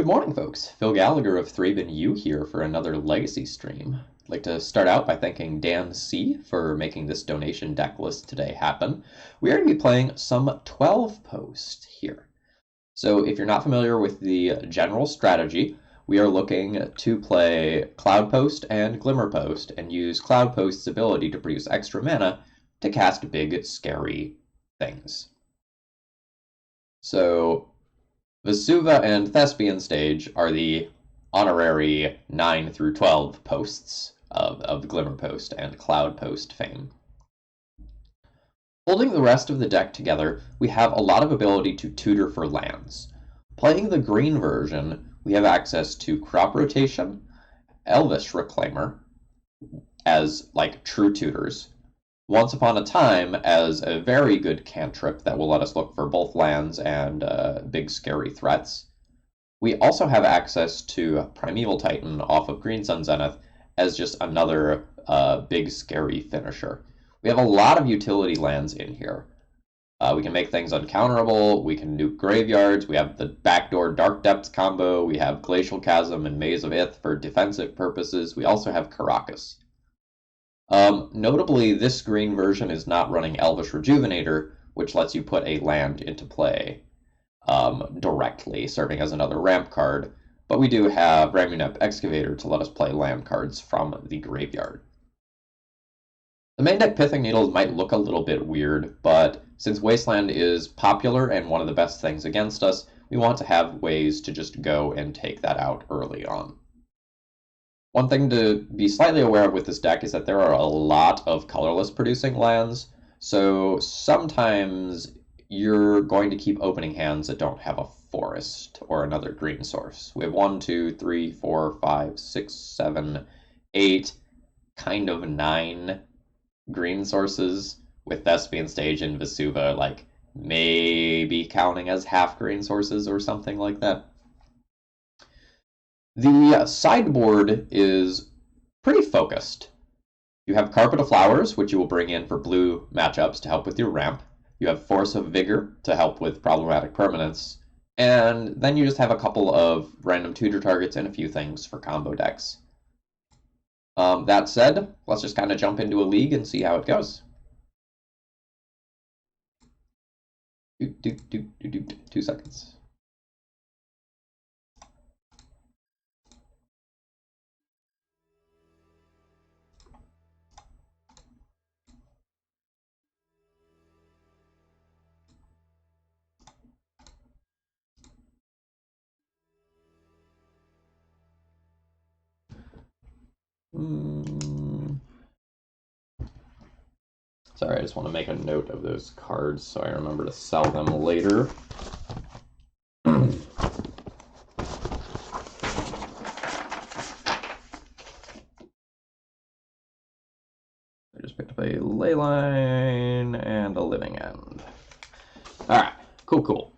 Good morning, folks. Phil Gallagher of ThrabenU here for another Legacy stream. I'd like to start out by thanking Dan C. for making this donation deck list today happen. We are going to be playing some 12 Post here. So if you're not familiar with the general strategy, we are looking to play Cloud Post and Glimmer Post and use Cloud Post's ability to produce extra mana to cast big, scary things. So Vesuva and Thespian Stage are the honorary 9 through 12 posts of the Glimmer Post and Cloud Post fame. Holding the rest of the deck together, we have a lot of ability to tutor for lands. Playing the green version, we have access to Crop Rotation, Elvish Reclaimer as like true tutors, Once Upon a Time as a very good cantrip that will let us look for both lands and big scary threats. We also have access to Primeval Titan off of Green Sun Zenith as just another big scary finisher. We have a lot of utility lands in here. We can make things uncounterable, we can nuke graveyards, we have the backdoor Dark Depths combo, we have Glacial Chasm and Maze of Ith for defensive purposes, we also have Karakas. Notably, this green version is not running Elvish Rejuvenator, which lets you put a land into play directly, serving as another ramp card, but we do have Ramunap Excavator to let us play land cards from the graveyard. The main deck Pithing Needles might look a little bit weird, but since Wasteland is popular and one of the best things against us, we want to have ways to just go and take that out early on. One thing to be slightly aware of with this deck is that there are a lot of colorless producing lands, so sometimes you're going to keep opening hands that don't have a forest or another green source. We have 1, 2, 3, 4, 5, 6, 7, 8, kind of 9 green sources, with Thespian Stage and Vesuva like maybe counting as half green sources or something like that. The sideboard is pretty focused. You have Carpet of Flowers, which you will bring in for blue matchups to help with your ramp. You have Force of Vigor to help with problematic permanents. And then you just have a couple of random tutor targets and a few things for combo decks. That said, let's just kind of jump into a league and see how it goes. 2 seconds. Sorry, I just want to make a note of those cards so I remember to sell them later. I just picked up a Leyline and a Living End. Alright, cool.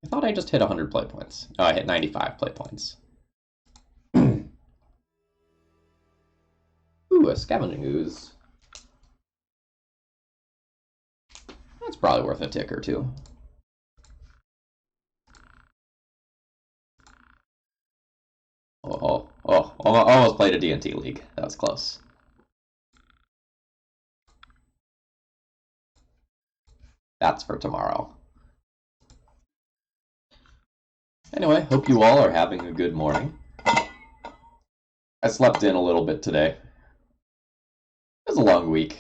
I thought I just hit 100 play points. Oh, I hit 95 play points. Ooh, a Scavenging Ooze. That's probably worth a tick or two. Almost played a D&T League. That was close. That's for tomorrow. Anyway, hope you all are having a good morning. I slept in a little bit today. It was a long week.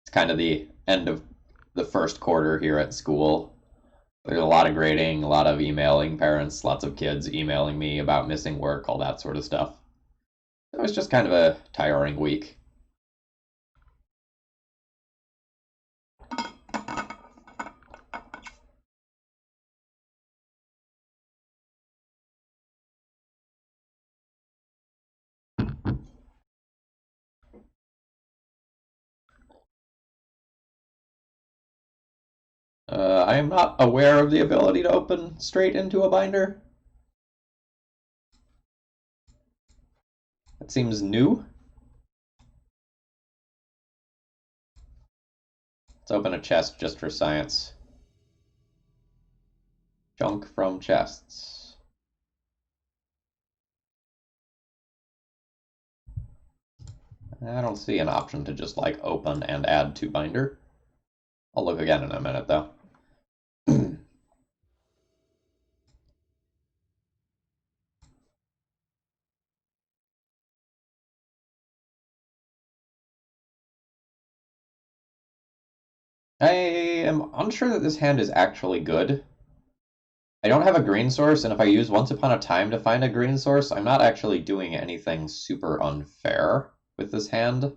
It's kind of the end of the first quarter here at school. There's a lot of grading, a lot of emailing parents, lots of kids emailing me about missing work, all that sort of stuff. It was just kind of a tiring week. I am not aware of the ability to open straight into a binder. That seems new. Let's open a chest just for science. Junk from chests. I don't see an option to just like open and add to binder. I'll look again in a minute though. I am unsure that this hand is actually good. I don't have a green source, and if I use Once Upon a Time to find a green source, I'm not actually doing anything super unfair with this hand.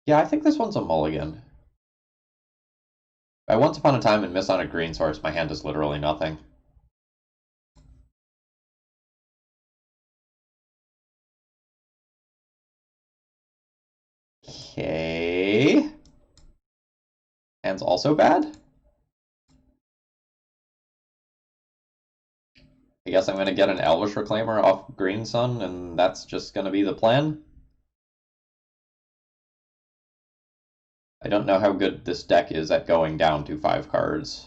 Yeah, I think this one's a mulligan. By Once Upon a Time and miss on a green source, my hand is literally nothing. Okay. Hand's also bad? I guess I'm going to get an Elvish Reclaimer off Green Sun, and that's just going to be the plan. I don't know how good this deck is at going down to 5 cards.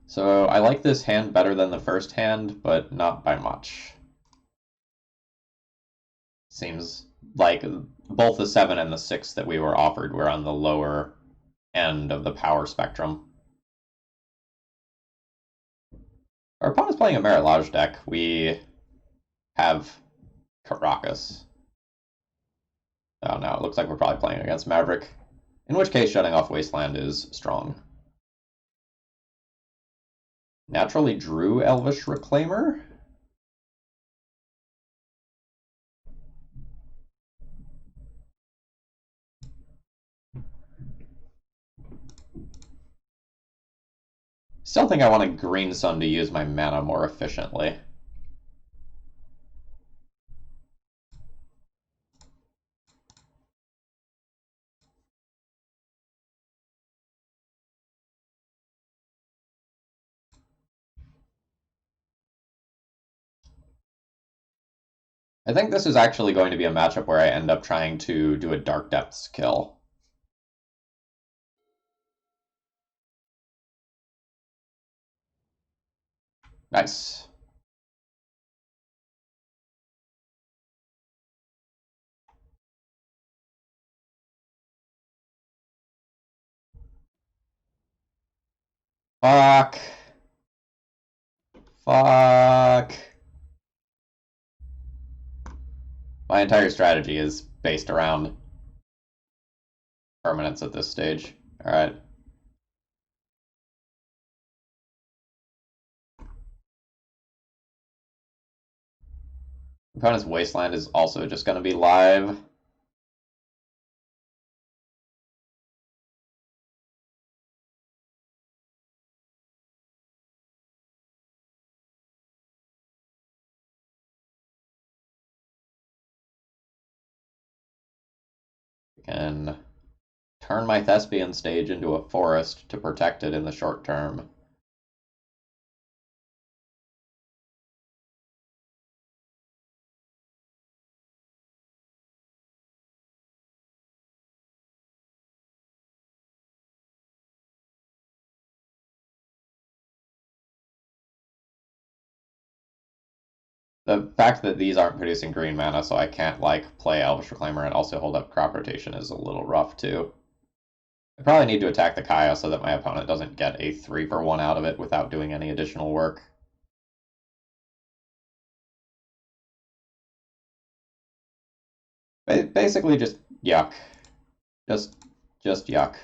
So I like this hand better than the first hand, but not by much. Seems like both the 7 and the 6 that we were offered were on the lower end of the power spectrum. Our opponent's playing a Merilage deck. We have Caracas. Oh no, it looks like we're probably playing against Maverick. In which case, shutting off Wasteland is strong. Naturally drew Elvish Reclaimer. Still think I want a Green Sun to use my mana more efficiently. I think this is actually going to be a matchup where I end up trying to do a Dark Depths kill. Nice. Fuck. Fuck. My entire strategy is based around permanence at this stage. Alright. Opponent's Wasteland is also just going to be live. Can turn my Thespian stage into a forest to protect it in the short term. The fact that these aren't producing green mana, so I can't like play Elvish Reclaimer and also hold up crop rotation is a little rough too. I probably need to attack the Kaya so that my opponent doesn't get a 3-for-1 out of it without doing any additional work. Basically just yuck. Just yuck.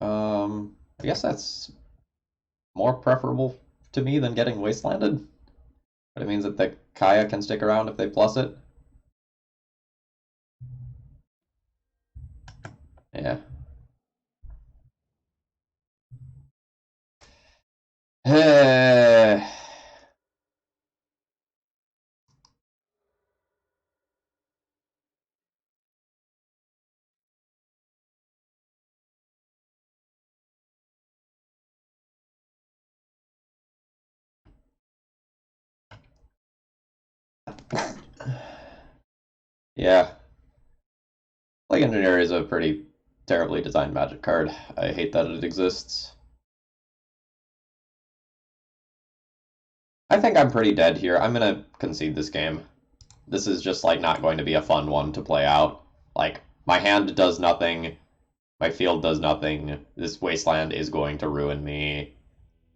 I guess that's more preferable to me than getting wastelanded. But it means that the Kaya can stick around if they plus it. Yeah. Yeah. Like Engineer is a pretty terribly designed magic card. I hate that it exists. I think I'm pretty dead here. I'm gonna concede this game. This is just like not going to be a fun one to play out. Like my hand does nothing, my field does nothing. This wasteland is going to ruin me.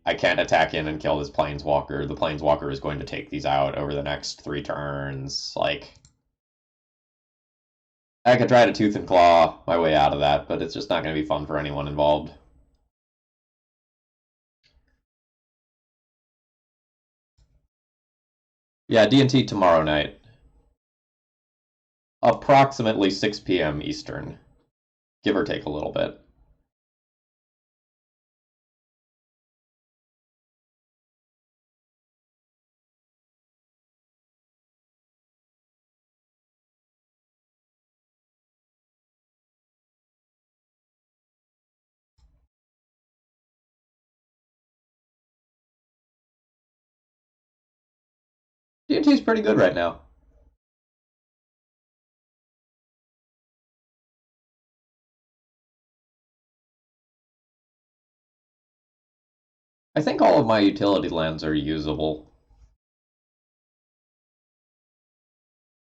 I can't attack in and kill this planeswalker. The planeswalker is going to take these out over the next 3 turns. Like I could try to tooth and claw my way out of that, but it's just not going to be fun for anyone involved. Yeah, D&T tomorrow night, approximately 6 p.m. Eastern, give or take a little bit. D&T is pretty good right now. I think all of my utility lands are usable.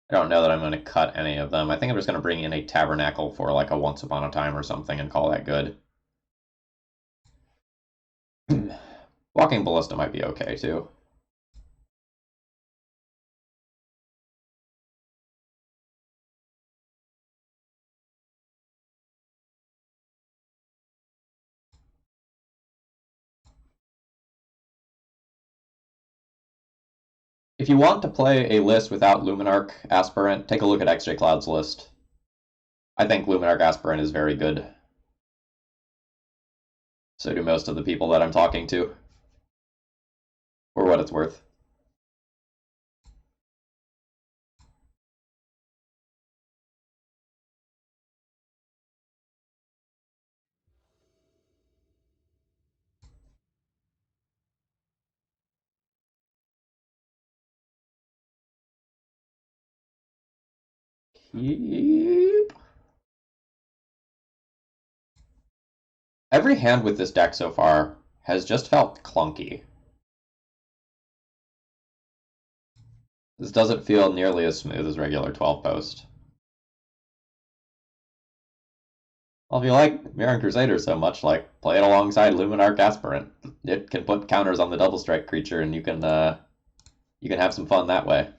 I don't know that I'm going to cut any of them. I think I'm just going to bring in a Tabernacle for like a Once Upon a Time or something and call that good. Walking Ballista might be okay too. If you want to play a list without Luminarch Aspirant, take a look at XJ Cloud's list. I think Luminarch Aspirant is very good. So do most of the people that I'm talking to, for what it's worth. Keep. Every hand with this deck so far has just felt clunky. This doesn't feel nearly as smooth as regular 12 post. Well, if you like Mirran Crusader so much, like play it alongside Luminarch Aspirant. It can put counters on the double strike creature, and you can have some fun that way.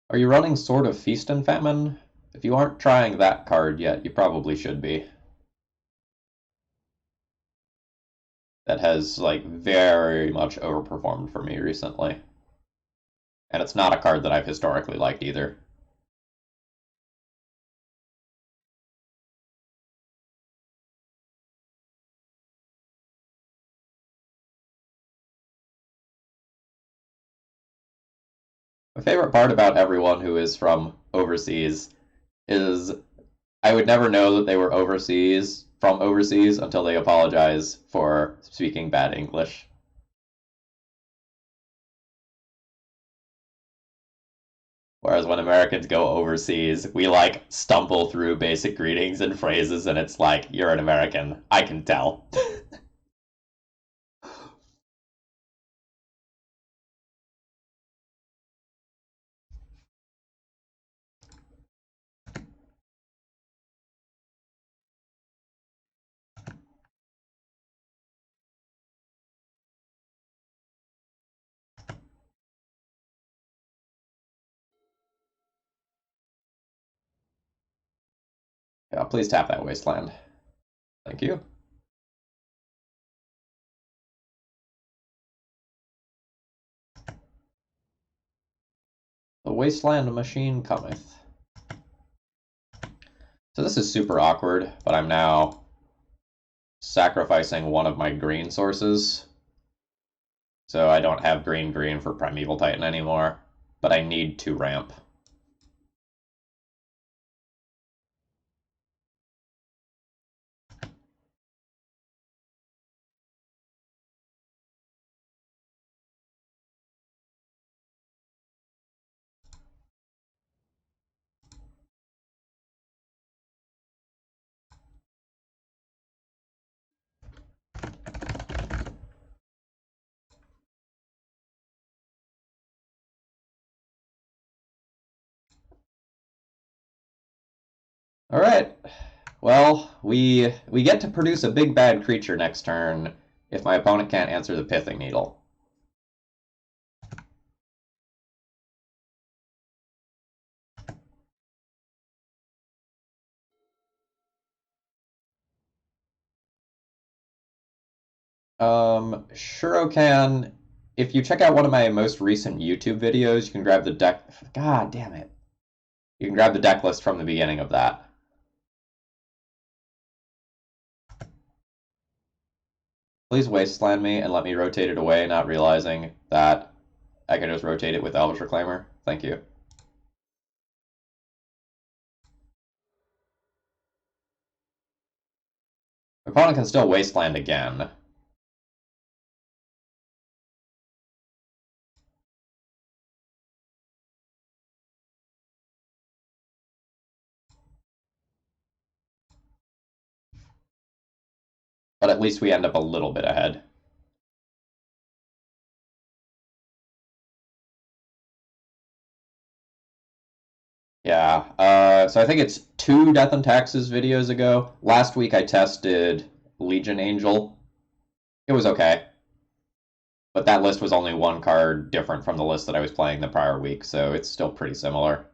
Are you running Sword of Feast and Famine? If you aren't trying that card yet, you probably should be. That has like very much overperformed for me recently. And it's not a card that I've historically liked either. My favorite part about everyone who is from overseas is I would never know that they were from overseas until they apologize for speaking bad English. Whereas when Americans go overseas, we like stumble through basic greetings and phrases, and it's like, you're an American. I can tell. Yeah, please tap that wasteland. Thank you. The wasteland machine cometh. So this is super awkward, but I'm now sacrificing one of my green sources. So I don't have green for Primeval Titan anymore, but I need to ramp. All right. Well, we get to produce a big bad creature next turn if my opponent can't answer the Pithing Needle. Sure can. If you check out one of my most recent YouTube videos, you can grab the deck. God damn it. You can grab the deck list from the beginning of that. Please wasteland me and let me rotate it away, not realizing that I can just rotate it with Elvish Reclaimer. Thank you. My opponent can still wasteland again. But at least we end up a little bit ahead. Yeah, so I think it's 2 Death and Taxes videos ago. Last week I tested Legion Angel. It was okay. But that list was only 1 card different from the list that I was playing the prior week, so it's still pretty similar.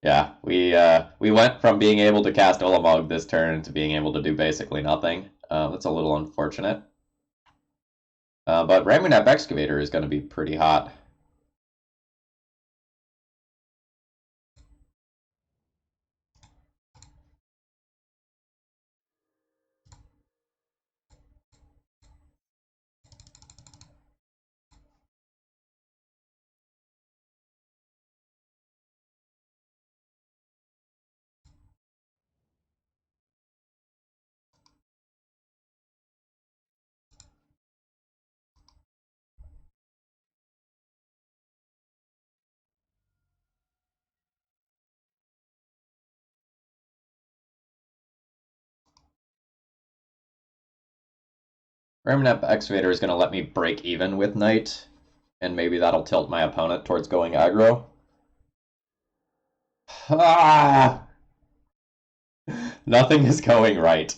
Yeah, we went from being able to cast Ulamog this turn to being able to do basically nothing. That's a little unfortunate. But Ramunap Excavator is going to be pretty hot. Ramunap Excavator is going to let me break even with Knight, and maybe that'll tilt my opponent towards going aggro. Ah! Nothing is going right.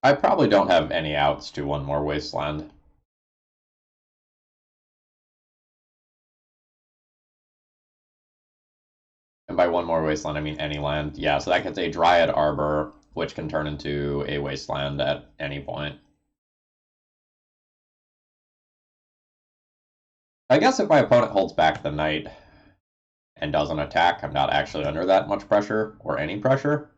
I probably don't have any outs to 1 more Wasteland. And by 1 more Wasteland, I mean any land. Yeah, so that gets a Dryad Arbor, which can turn into a Wasteland at any point. I guess if my opponent holds back the Knight and doesn't attack, I'm not actually under that much pressure, or any pressure.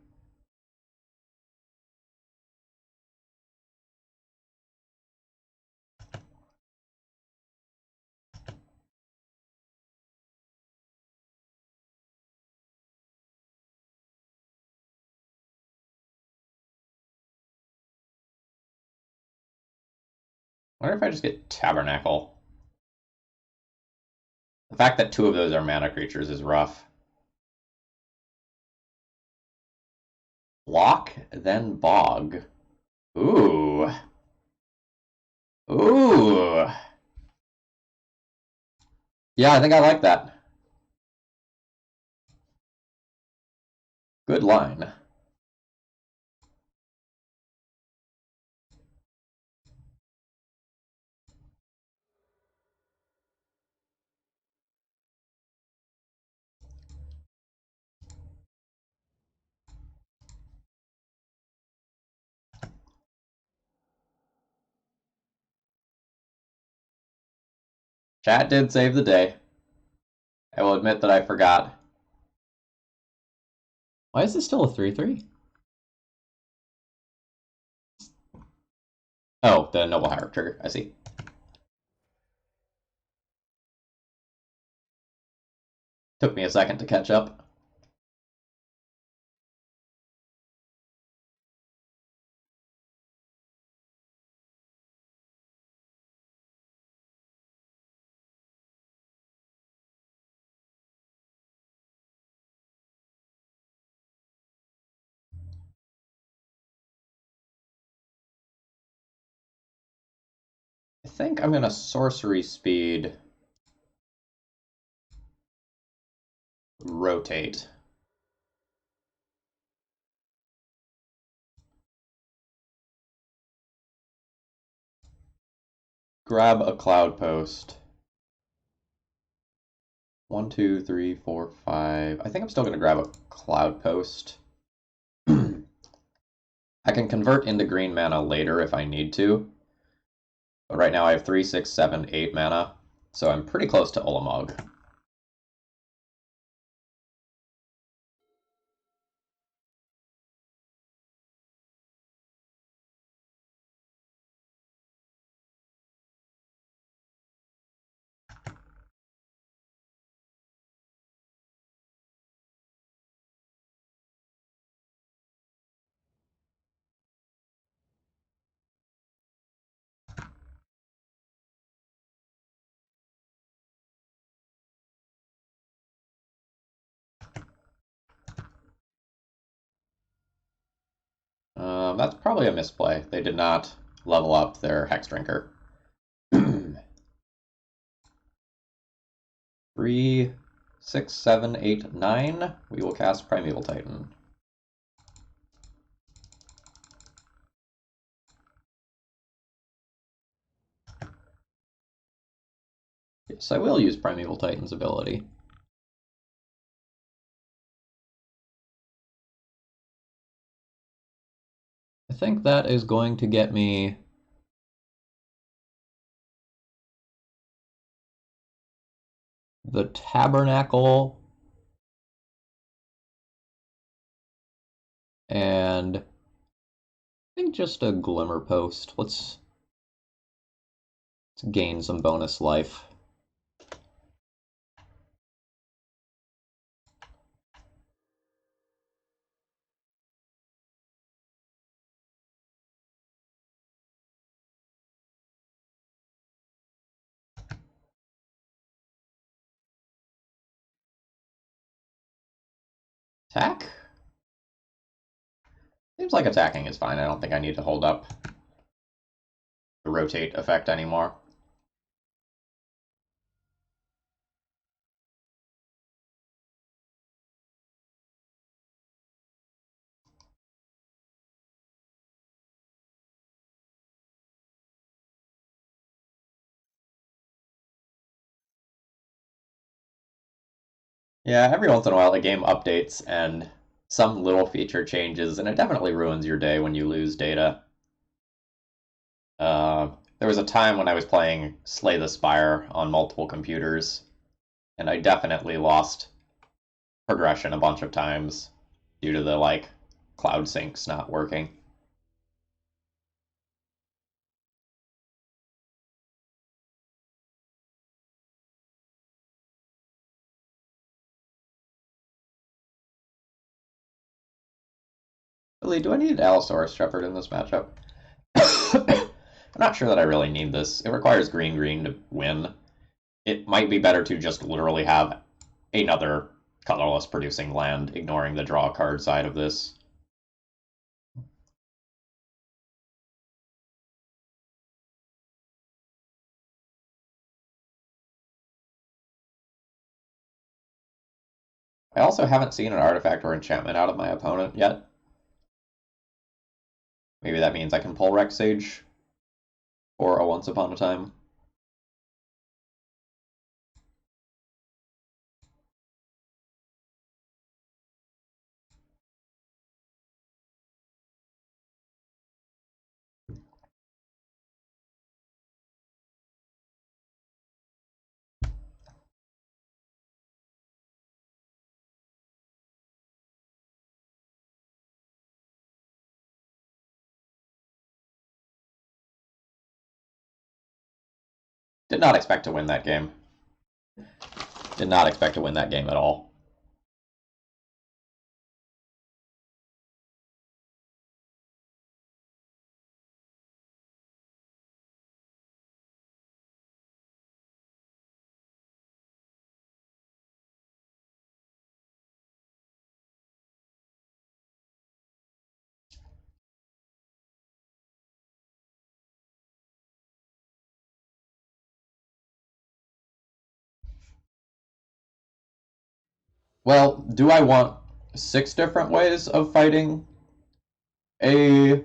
Wonder if I just get Tabernacle. The fact that two of those are mana creatures is rough. Block, then Bog. Ooh. Ooh. Yeah, I think I like that. Good line. Chat did save the day. I will admit that I forgot. Why is this still a 3/3? Oh, the Noble Hierarch trigger. I see. Took me a second to catch up. I think I'm gonna sorcery speed rotate. Grab a cloud post. 1, 2, 3, 4, 5. I think I'm still gonna grab a cloud post. I can convert into green mana later if I need to. But right now I have 3, 6, 7, 8 mana, so I'm pretty close to Ulamog. That's probably a misplay. They did not level up their Hex Drinker. 3, 6, 7, 8, 9. We will cast Primeval Titan. Yes, I will use Primeval Titan's ability. I think that is going to get me the Tabernacle and I think just a Glimmer Post. Let's gain some bonus life. Attack? Seems like attacking is fine. I don't think I need to hold up the rotate effect anymore. Yeah, every once in a while the game updates and some little feature changes, and it definitely ruins your day when you lose data. There was a time when I was playing Slay the Spire on multiple computers, and I definitely lost progression a bunch of times due to the cloud syncs not working. Really, do I need Allosaurus Shepherd in this matchup? I'm not sure that I really need this. It requires green green to win. It might be better to just literally have another colorless producing land, ignoring the draw card side of this. I also haven't seen an artifact or enchantment out of my opponent yet. Maybe that means I can pull Rex Sage or a Once Upon a Time. Did not expect to win that game. Did not expect to win that game at all. Well, do I want 6 different ways of fighting a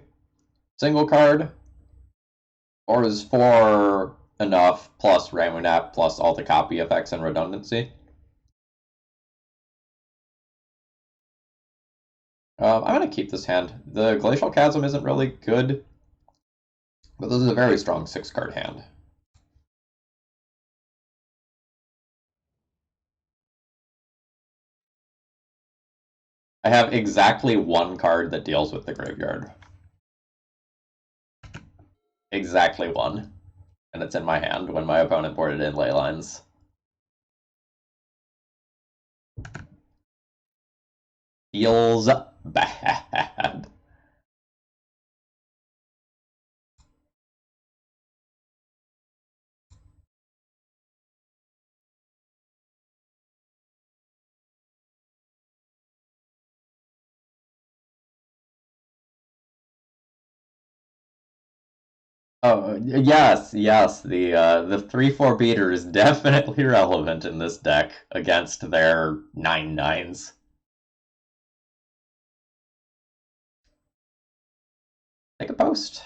single card? Or is 4 enough plus Ramunap plus all the copy effects and redundancy? I'm going to keep this hand. The Glacial Chasm isn't really good, but this is a very strong 6-card hand. I have exactly 1 card that deals with the graveyard. Exactly 1. And it's in my hand when my opponent boarded in Leylines. Feels bad. Oh yes, yes. The 3/4 beater is definitely relevant in this deck against their 9/9s. Take a post.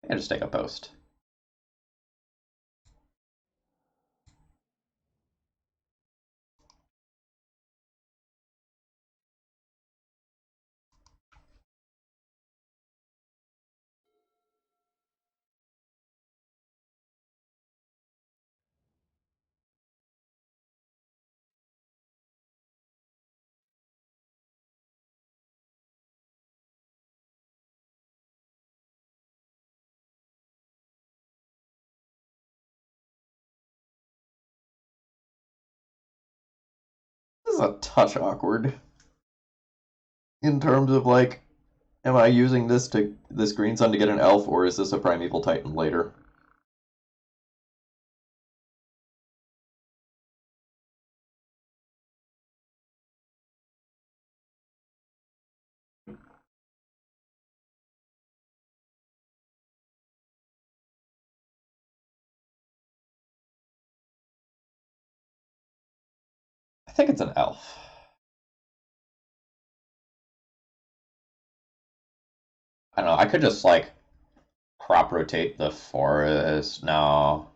I just take a post. This is a touch awkward in terms of like, am I using this green sun to get an elf, or is this a primeval titan later? I think it's an elf. I don't know. I could just like crop rotate the forest. No,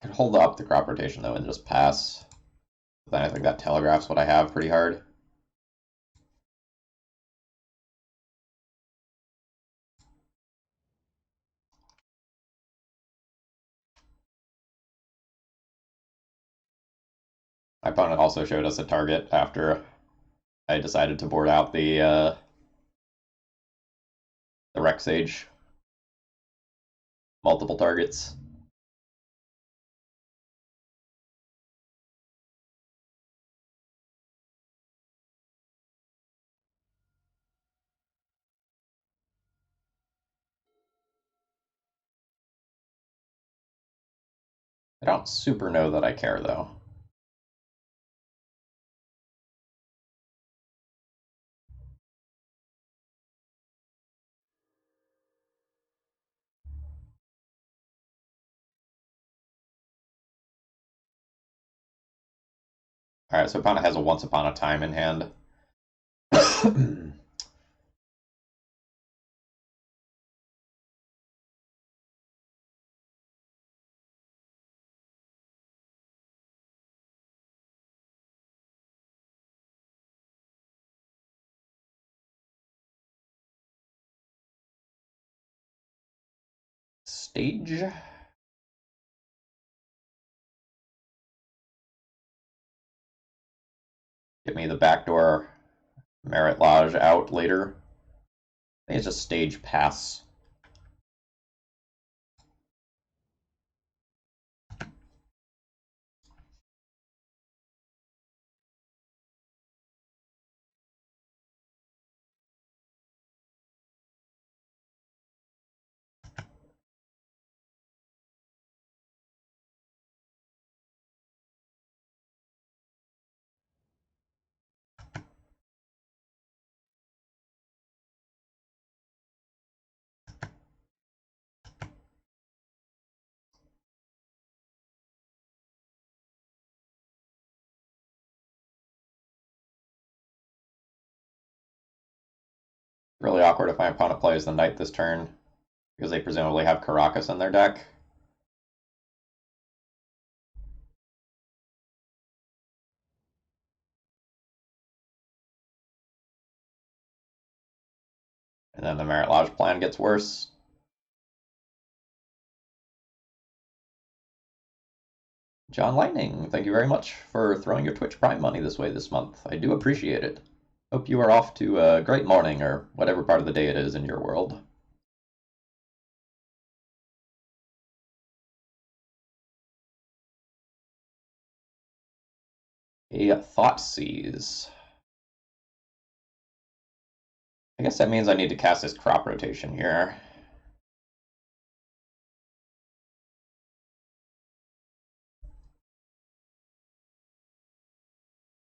I could hold up the crop rotation though and just pass. Then I think that telegraphs what I have pretty hard. My opponent also showed us a target after I decided to board out the Rex Sage. Multiple targets. I don't super know that I care, though. Alright, so opponent has a Once Upon a Time in hand. Stage? Get me the backdoor Merit Lodge out later. I think it's just stage pass. Really awkward if my opponent plays the knight this turn, because they presumably have Caracas in their deck. And then the Merit Lodge plan gets worse. John Lightning, thank you very much for throwing your Twitch Prime money this way this month. I do appreciate it. Hope you are off to a great morning, or whatever part of the day it is in your world. A Thoughtseize. I guess that means I need to cast this crop rotation here.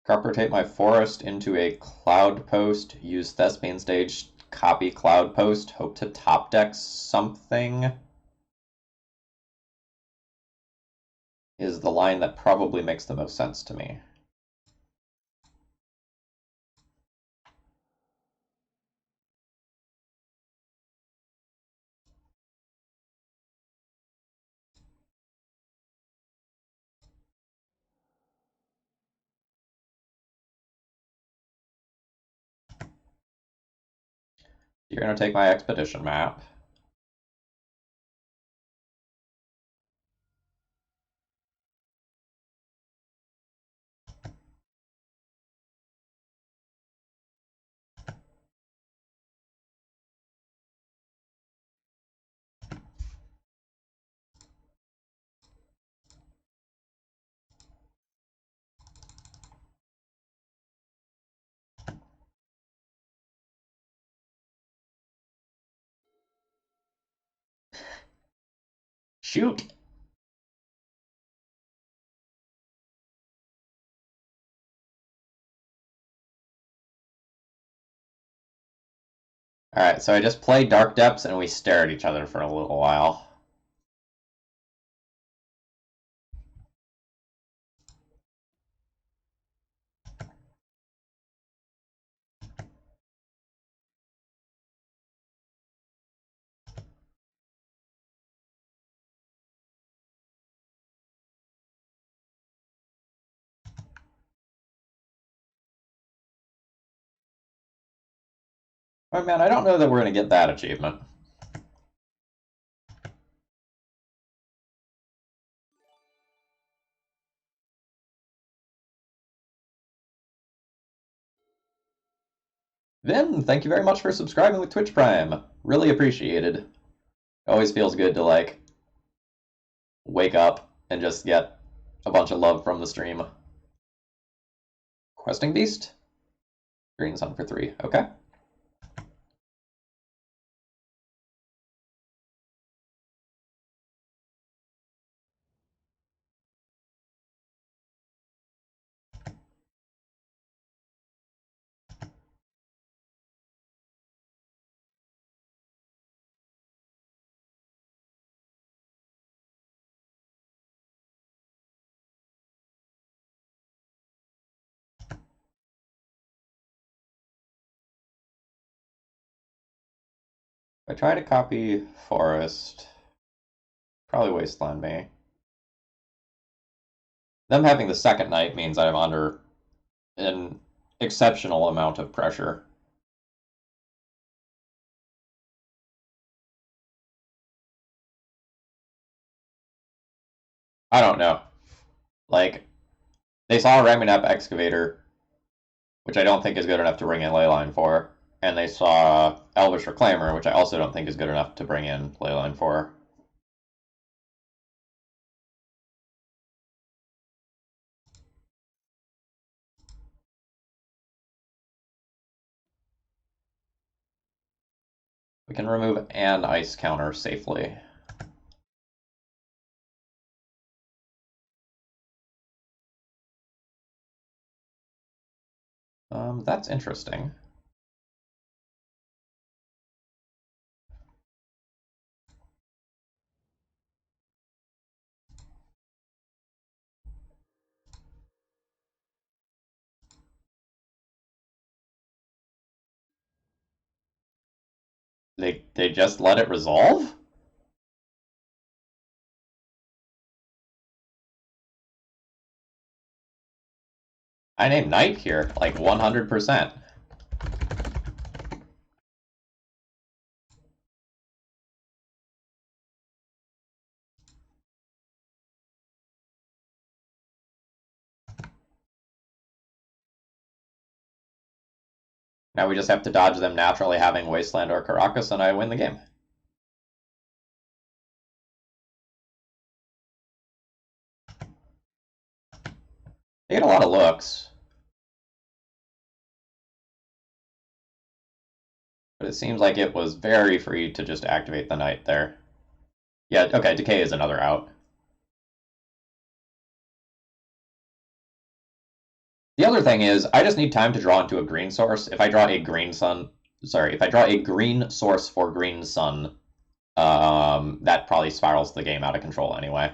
Crop rotate my forest into a cloud post, use Thespian Stage, copy cloud post, hope to top deck something is the line that probably makes the most sense to me. You're going to take my expedition map. Shoot! Alright, so I just play Dark Depths and we stare at each other for a little while. Oh man, I don't know that we're going to get that achievement. Vin, thank you very much for subscribing with Twitch Prime. Really appreciated. Always feels good to, like, wake up and just get a bunch of love from the stream. Questing Beast? Green Sun for 3. Okay. If I try to copy forest, probably wasteland me. Them having the second knight means I'm under an exceptional amount of pressure. I don't know. Like, they saw a Ramunap excavator, which I don't think is good enough to bring in Leyline for, and they saw Elvish Reclaimer, which I also don't think is good enough to bring in Leyline for. We can remove an ice counter safely. That's interesting. They just let it resolve? I named Knight here, like 100%. Now we just have to dodge them naturally having Wasteland or Caracas, and I win the game. They get a lot of looks, but it seems like it was very free to just activate the Knight there. Yeah, okay, Decay is another out. The other thing is, I just need time to draw into a green source. If I draw a green sun, sorry, if I draw a green source for green sun, that probably spirals the game out of control anyway.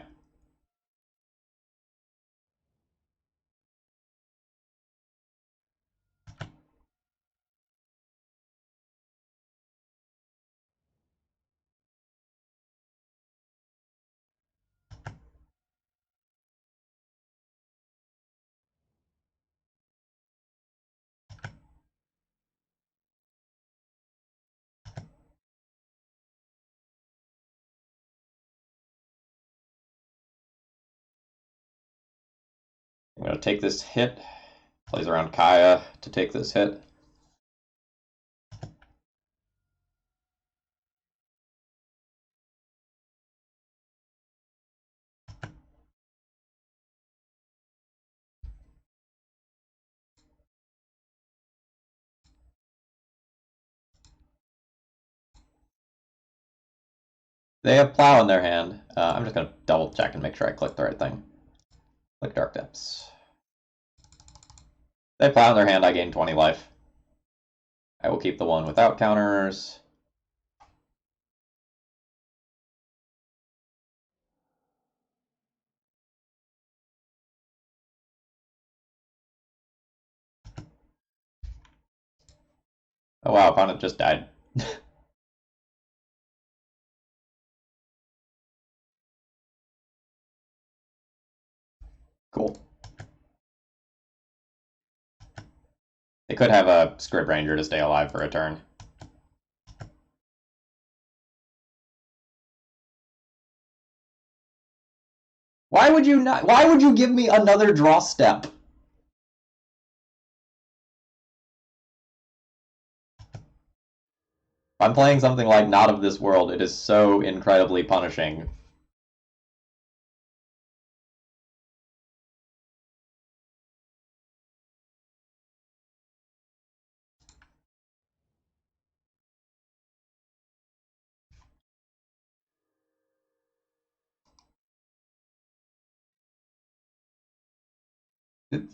I'm going to take this hit, plays around Kaya to take this hit. They have Plow in their hand. I'm just going to double check and make sure I click the right thing. Click Dark Depths. They Plow in their hand, I gain 20 life. I will keep the one without counters. Oh wow, opponent just died. Cool. They could have a Scrib Ranger to stay alive for a turn. Why would you not? Why would you give me another draw step? I'm playing something like Not of This World. It is so incredibly punishing.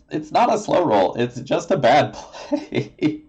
It's not a slow roll. It's just a bad play.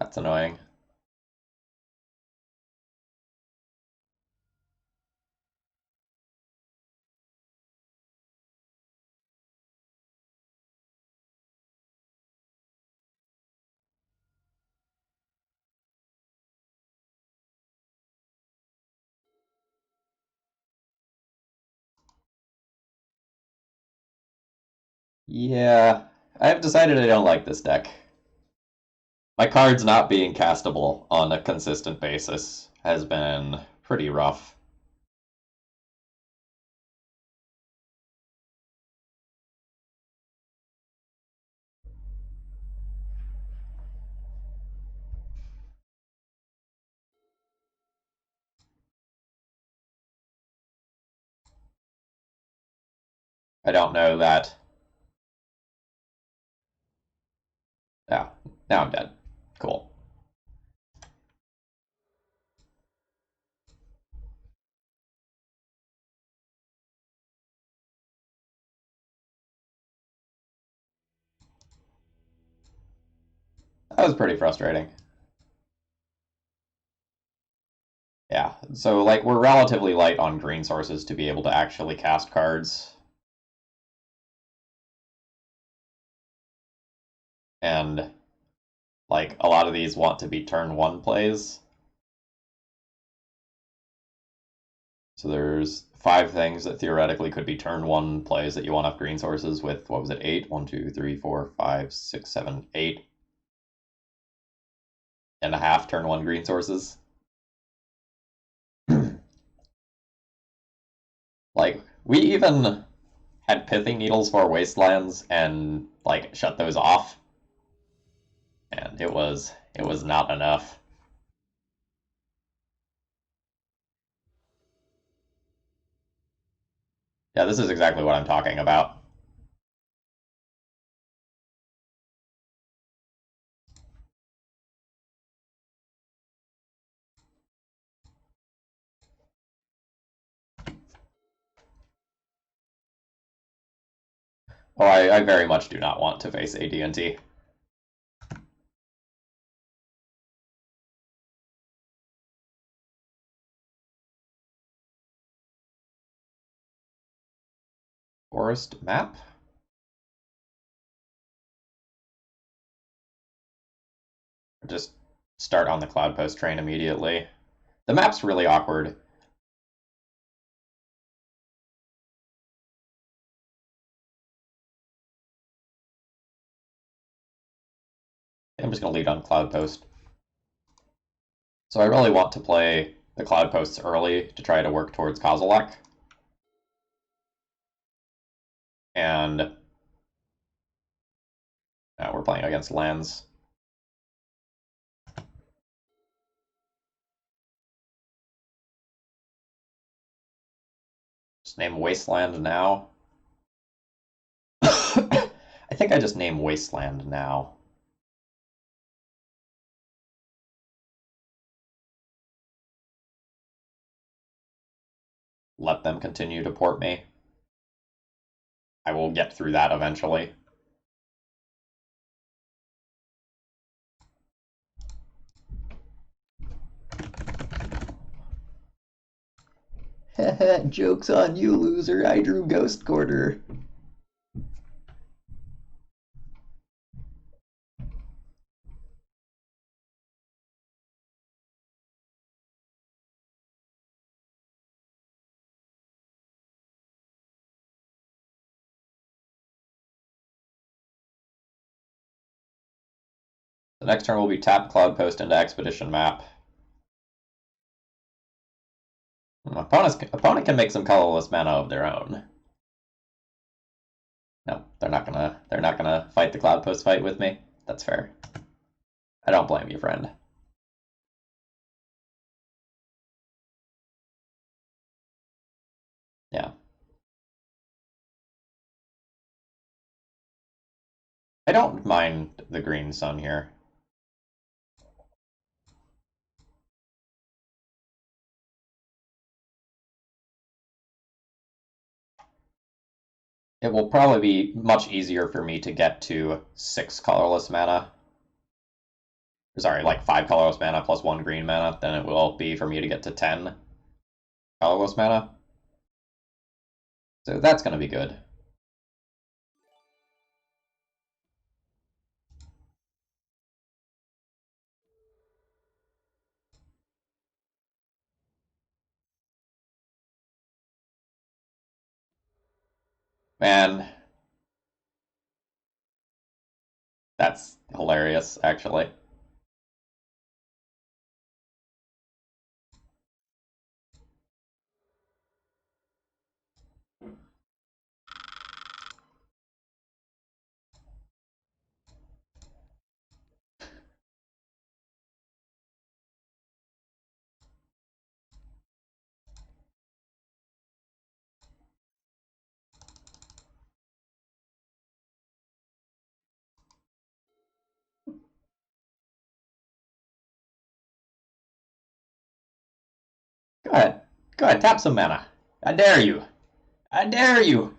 That's annoying. Yeah, I have decided I don't like this deck. My cards not being castable on a consistent basis has been pretty rough. I don't know that. Yeah, now I'm dead. Cool. That was pretty frustrating. Yeah, so like we're relatively light on green sources to be able to actually cast cards. And like a lot of these want to be turn one plays. So there's 5 things that theoretically could be turn one plays that you want off green sources with, what was it, 8? 1, 2, 3, 4, 5, 6, 7, 8.5 turn one green sources. Like, we even had pithing needles for wastelands and like shut those off, and it was not enough. Yeah, this is exactly what I'm talking about. Oh, I very much do not want to face AD&T. Forest map? Just start on the cloud post train immediately. The map's really awkward. I'm just going to lead on cloud post. So I really want to play the cloud posts early to try to work towards Kozilek. And we're playing against lands. Just name Wasteland now. I think I just name Wasteland now. Let them continue to port me. I will get through that eventually. Joke's on you, loser. I drew Ghost Quarter. The next turn will be tap Cloud Post into Expedition Map. Opponent can make some colorless mana of their own. No, they're not gonna fight the Cloud Post fight with me. That's fair. I don't blame you, friend. Yeah. I don't mind the green sun here. It will probably be much easier for me to get to 6 colorless mana. Sorry, like 5 colorless mana plus 1 green mana than it will be for me to get to 10 colorless mana. So that's going to be good. Man, that's hilarious, actually. Go ahead. Go ahead, tap some mana. I dare you. I dare you.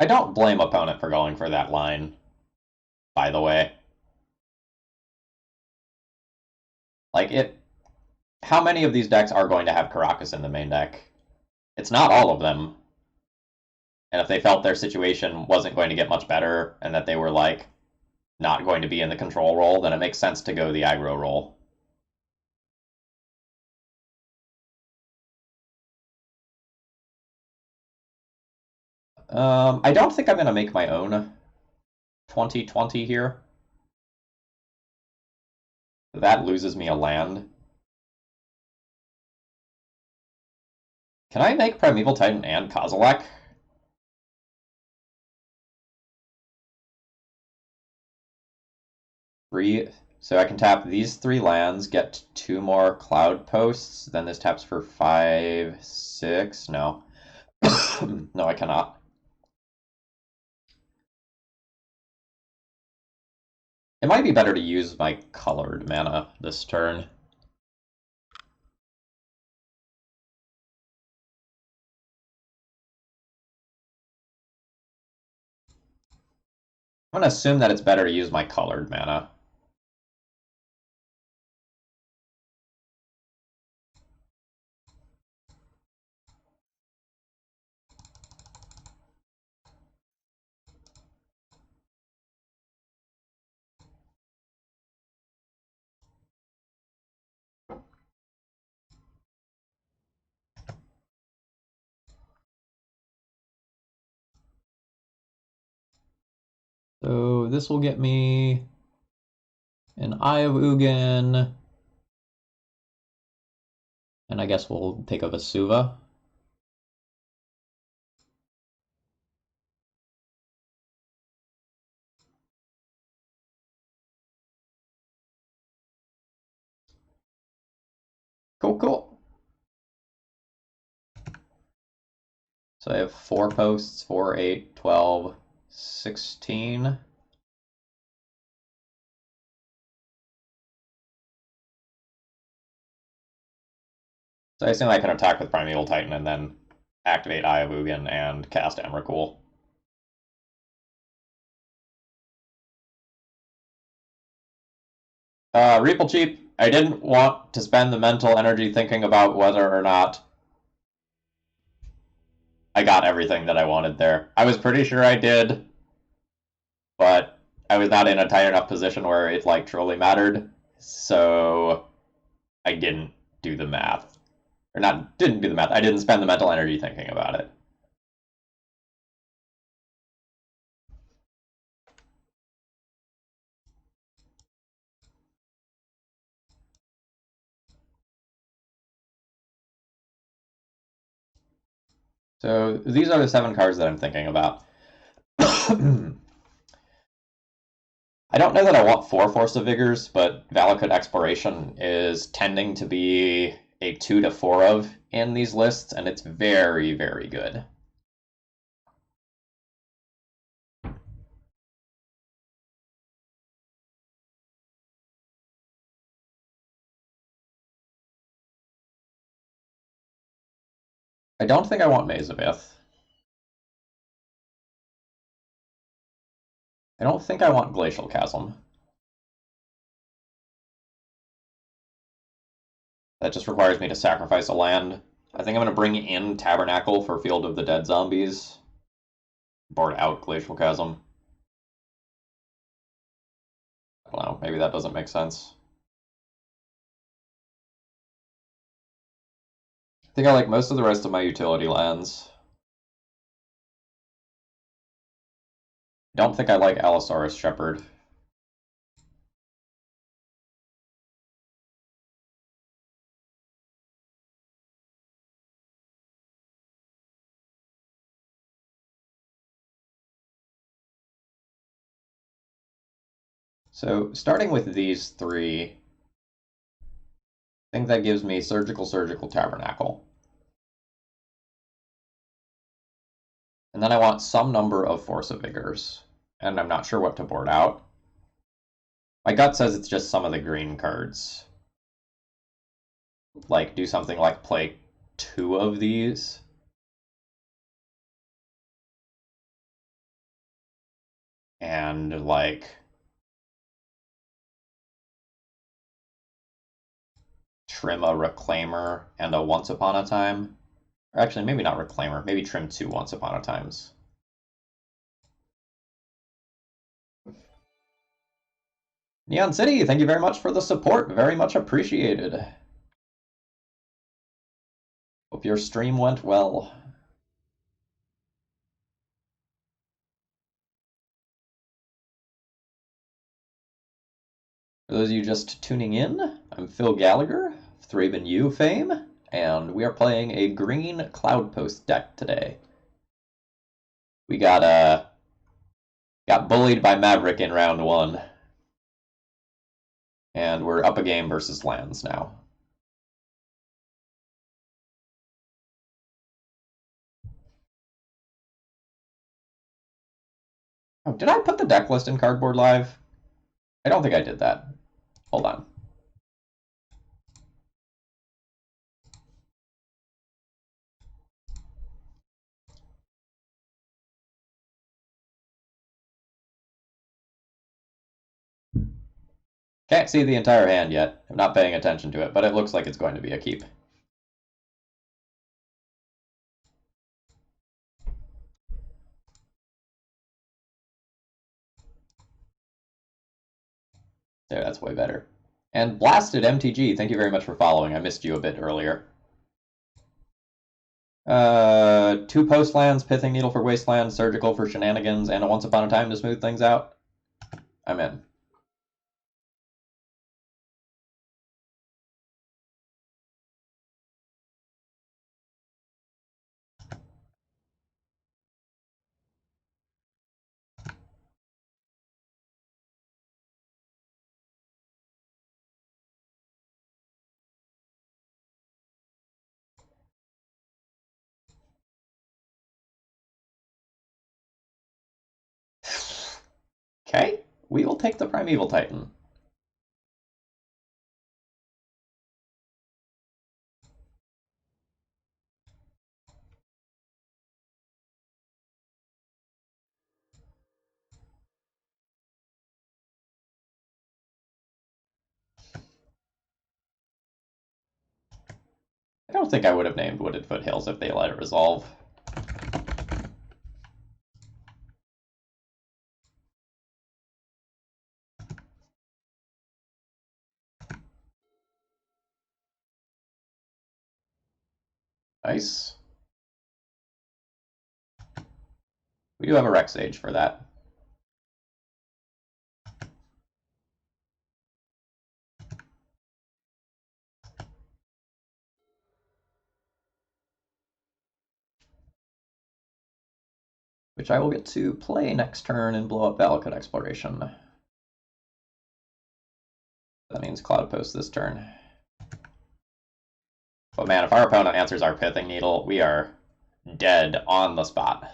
I don't blame opponent for going for that line, by the way. Like, it. How many of these decks are going to have Karakas in the main deck? It's not all of them. And if they felt their situation wasn't going to get much better and that they were, like, not going to be in the control role, then it makes sense to go the aggro role. I don't think I'm going to make my own 2020 here. That loses me a land. Can I make Primeval Titan and Kozilek? Three. So I can tap these 3 lands, get 2 more Cloud Posts, then this taps for 5, 6. No. No, I cannot. It might be better to use my colored mana this turn. I'm going to assume that it's better to use my colored mana. So this will get me an Eye of Ugin, and I guess we'll take a Vesuva. Cool, cool. So I have 4 posts, 4, 8, 12, 16. So I assume I can attack with Primeval Titan and then activate Eye of Ugin and cast Emrakul. Reapal Cheap, I didn't want to spend the mental energy thinking about whether or not I got everything that I wanted there. I was pretty sure I did, but I was not in a tight enough position where it like truly mattered, so I didn't do the math. Or not didn't do the math. I didn't spend the mental energy thinking about it. So these are the 7 cards that I'm thinking about. I don't know that I want 4 Force of Vigors, but Valakut Exploration is tending to be a 2 to 4 of in these lists, and it's very, very good. I don't think I want Mazavith. I don't think I want Glacial Chasm. That just requires me to sacrifice a land. I think I'm going to bring in Tabernacle for Field of the Dead Zombies. Board out Glacial Chasm. I don't know, maybe that doesn't make sense. I think I like most of the rest of my utility lands. Don't think I like Allosaurus Shepherd. So starting with these three, I think that gives me Surgical Tabernacle. And then I want some number of Force of Vigors, and I'm not sure what to board out. My gut says it's just some of the green cards. Like, do something like play 2 of these. And, like, trim a Reclaimer and a Once Upon a Time. Or actually, maybe not Reclaimer, maybe trim 2 Once Upon a Times. Neon City, thank you very much for the support. Very much appreciated. Hope your stream went well. For those of you just tuning in, I'm Phil Gallagher, of ThrabenU fame, and we are playing a green Cloudpost deck today. We got bullied by Maverick in round 1. And we're up a game versus lands now. Oh, did I put the deck list in Cardboard Live? I don't think I did that. Hold on. Can't see the entire hand yet. I'm not paying attention to it, but it looks like it's going to be a keep. There, that's way better. And Blasted MTG, thank you very much for following. I missed you a bit earlier. 2 post lands, Pithing Needle for Wasteland, Surgical for Shenanigans, and a Once Upon a Time to smooth things out. I'm in. Okay, we will take the Primeval Titan. I don't think I would have named Wooded Foothills if they let it resolve. Nice. We do have a Rex Age for that. Which I will get to play next turn and blow up Valakut Exploration. That means Cloud Post this turn. But man, if our opponent answers our Pithing Needle, we are dead on the spot.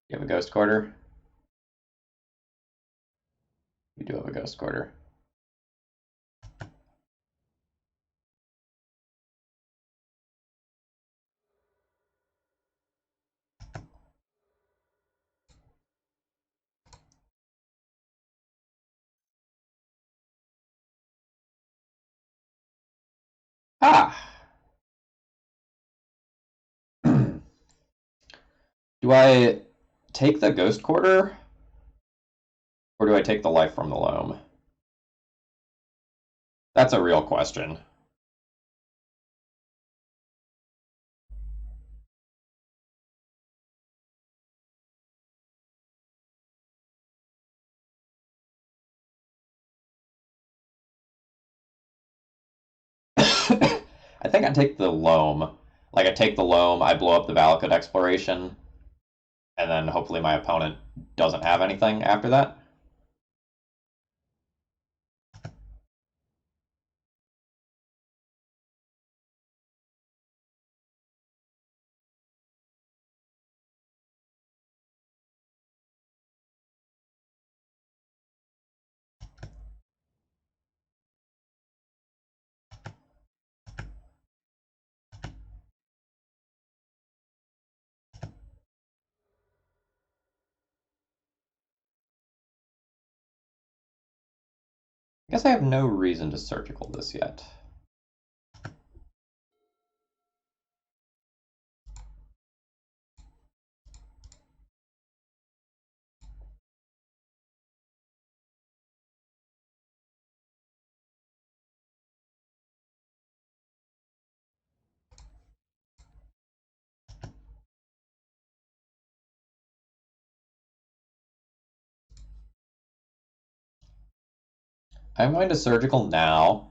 You have a Ghost Quarter? You do have a Ghost Quarter. Ah! Do I take the Ghost Quarter, or do I take the Life from the Loam? That's a real question. I think I take the Loam. Like, I take the Loam, I blow up the Valakut Exploration, and then hopefully my opponent doesn't have anything after that. I guess I have no reason to surgical this yet. I'm going to surgical now.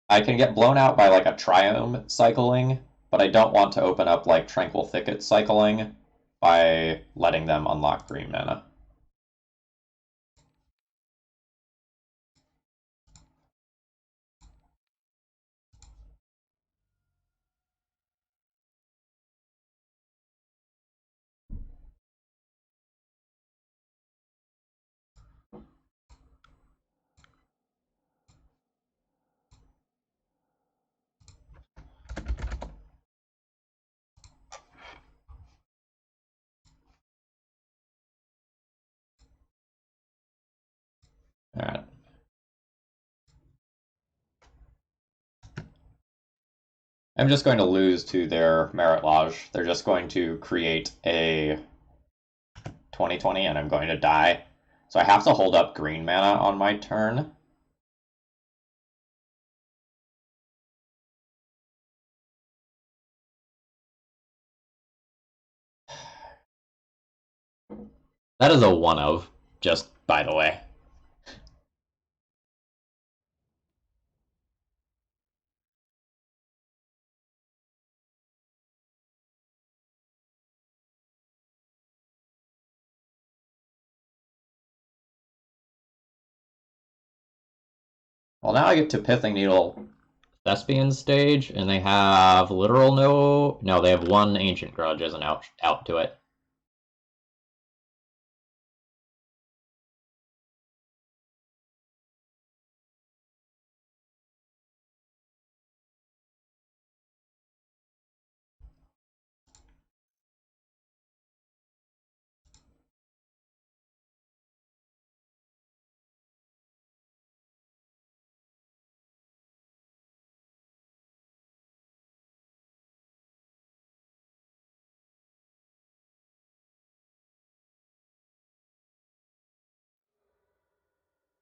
I can get blown out by like a Triome cycling, but I don't want to open up like Tranquil Thicket cycling by letting them unlock green mana. Alright. I'm just going to lose to their Merit Lodge. They're just going to create a 20/20 and I'm going to die. So I have to hold up green mana on my turn. That is a one of, just by the way. Well, now I get to Pithing Needle Thespian stage, and they have literal no, they have one Ancient Grudge as an out to it.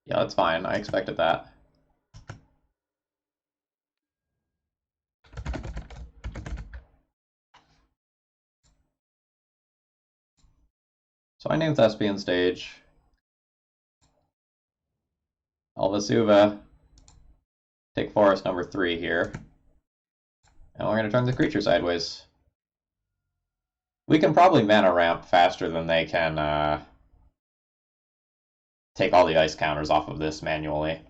Yeah, that's fine. I expected that. So I named Thespian stage. Elvasuva. Take forest number 3 here. And we're going to turn the creature sideways. We can probably mana ramp faster than they can take all the ice counters off of this manually.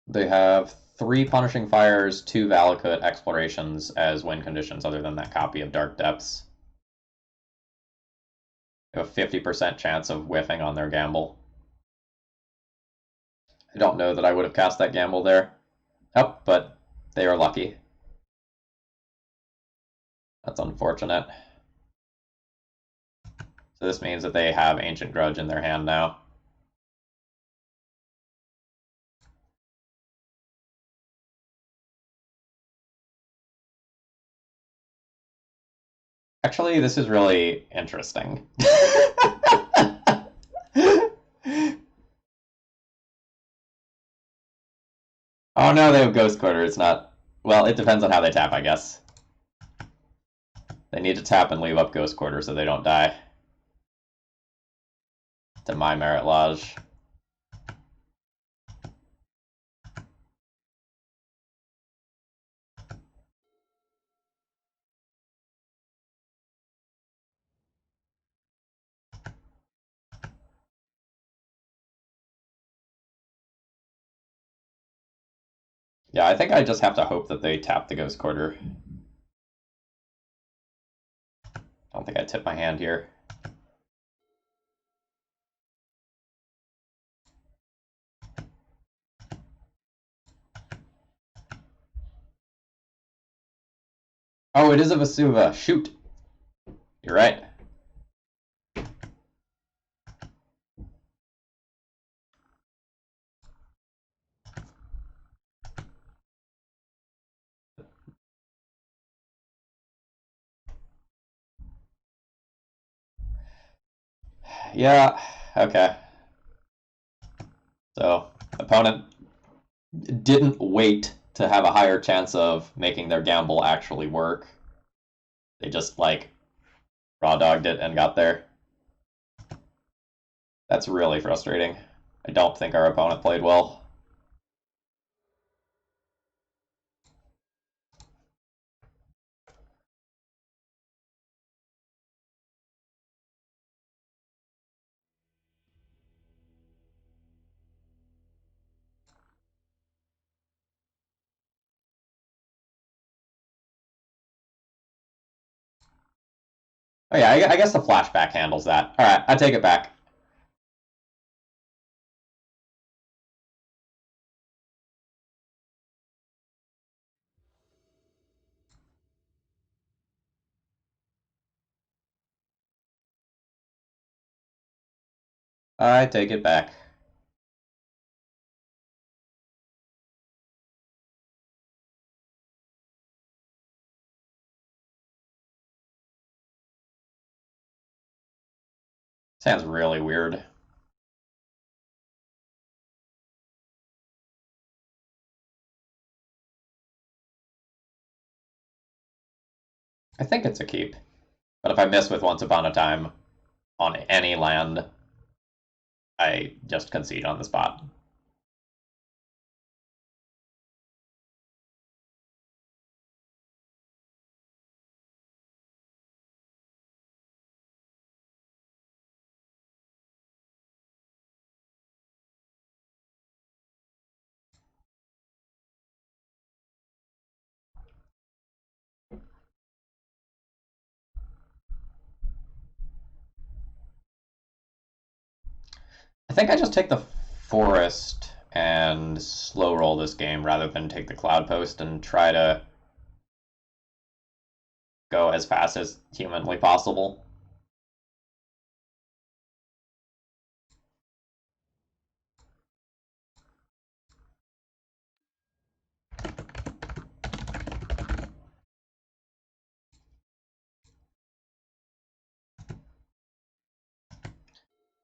They have 3 Punishing Fires, 2 Valakut Explorations as win conditions other than that copy of Dark Depths. They have a 50% chance of whiffing on their gamble. I don't know that I would have cast that gamble there. Oh, but they are lucky. That's unfortunate. So this means that they have Ancient Grudge in their hand now. Actually, this is really interesting. Oh no, they have Ghost Quarter. It's not. Well, it depends on how they tap, I guess. They need to tap and leave up Ghost Quarter so they don't die. To my Merit Lodge. Yeah, I think I just have to hope that they tap the Ghost Quarter. I don't think I tip my hand here. Oh, it is a Vesuva. Shoot. You're right. Yeah, okay. So, opponent didn't wait to have a higher chance of making their gamble actually work. They just, like, raw dogged it and got there. That's really frustrating. I don't think our opponent played well. Oh yeah, I guess the flashback handles that. All right, I take it back. I take it back. Sounds really weird. I think it's a keep. But if I miss with Once Upon a Time on any land, I just concede on the spot. I think I just take the forest and slow roll this game rather than take the cloud post and try to go as fast as humanly possible.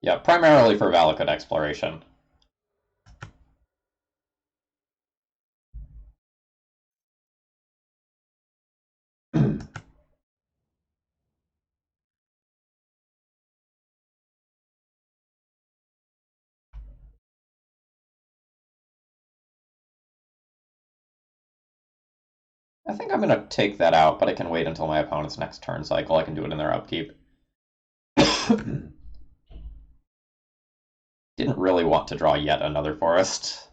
Yeah, primarily for Valakut exploration. I think I'm going to take that out, but I can wait until my opponent's next turn cycle. I can do it in their upkeep. Didn't really want to draw yet another forest.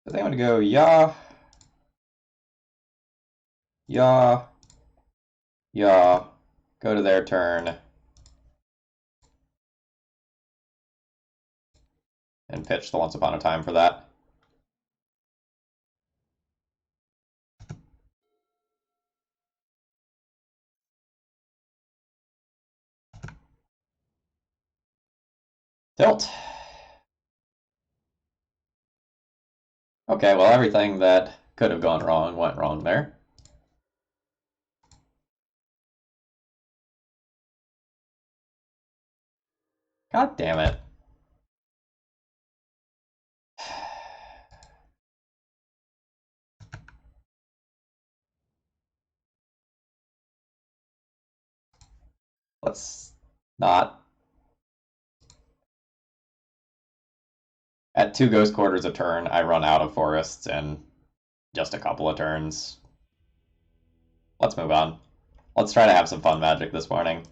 So they want to go yeah, yeah, yeah, go to their turn, and pitch the Once Upon a Time for that. Tilt. Okay, well, everything that could have gone wrong went wrong there. God damn it. Let's not. At 2 ghost quarters a turn, I run out of forests in just a couple of turns. Let's move on. Let's try to have some fun magic this morning.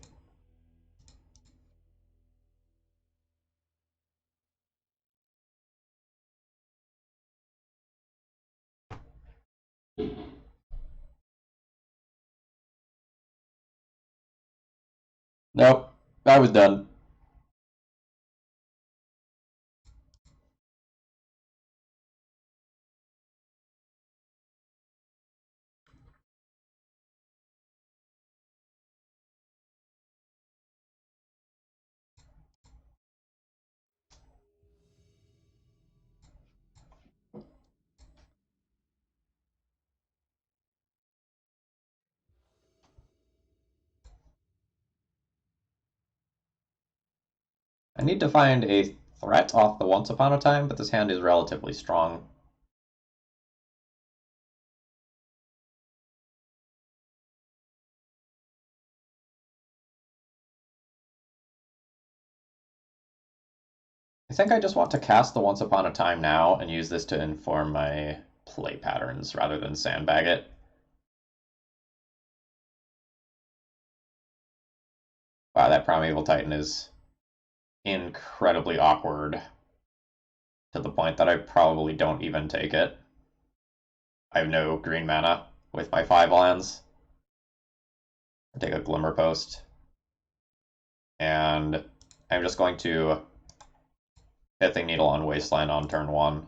Nope, I was done. I need to find a threat off the Once Upon a Time, but this hand is relatively strong. I think I just want to cast the Once Upon a Time now and use this to inform my play patterns rather than sandbag it. Wow, that Primeval Titan is incredibly awkward to the point that I probably don't even take it. I have no green mana with my 5 lands. I take a Glimmer Post. And I'm just going to Pithing Needle on Wasteland on turn 1.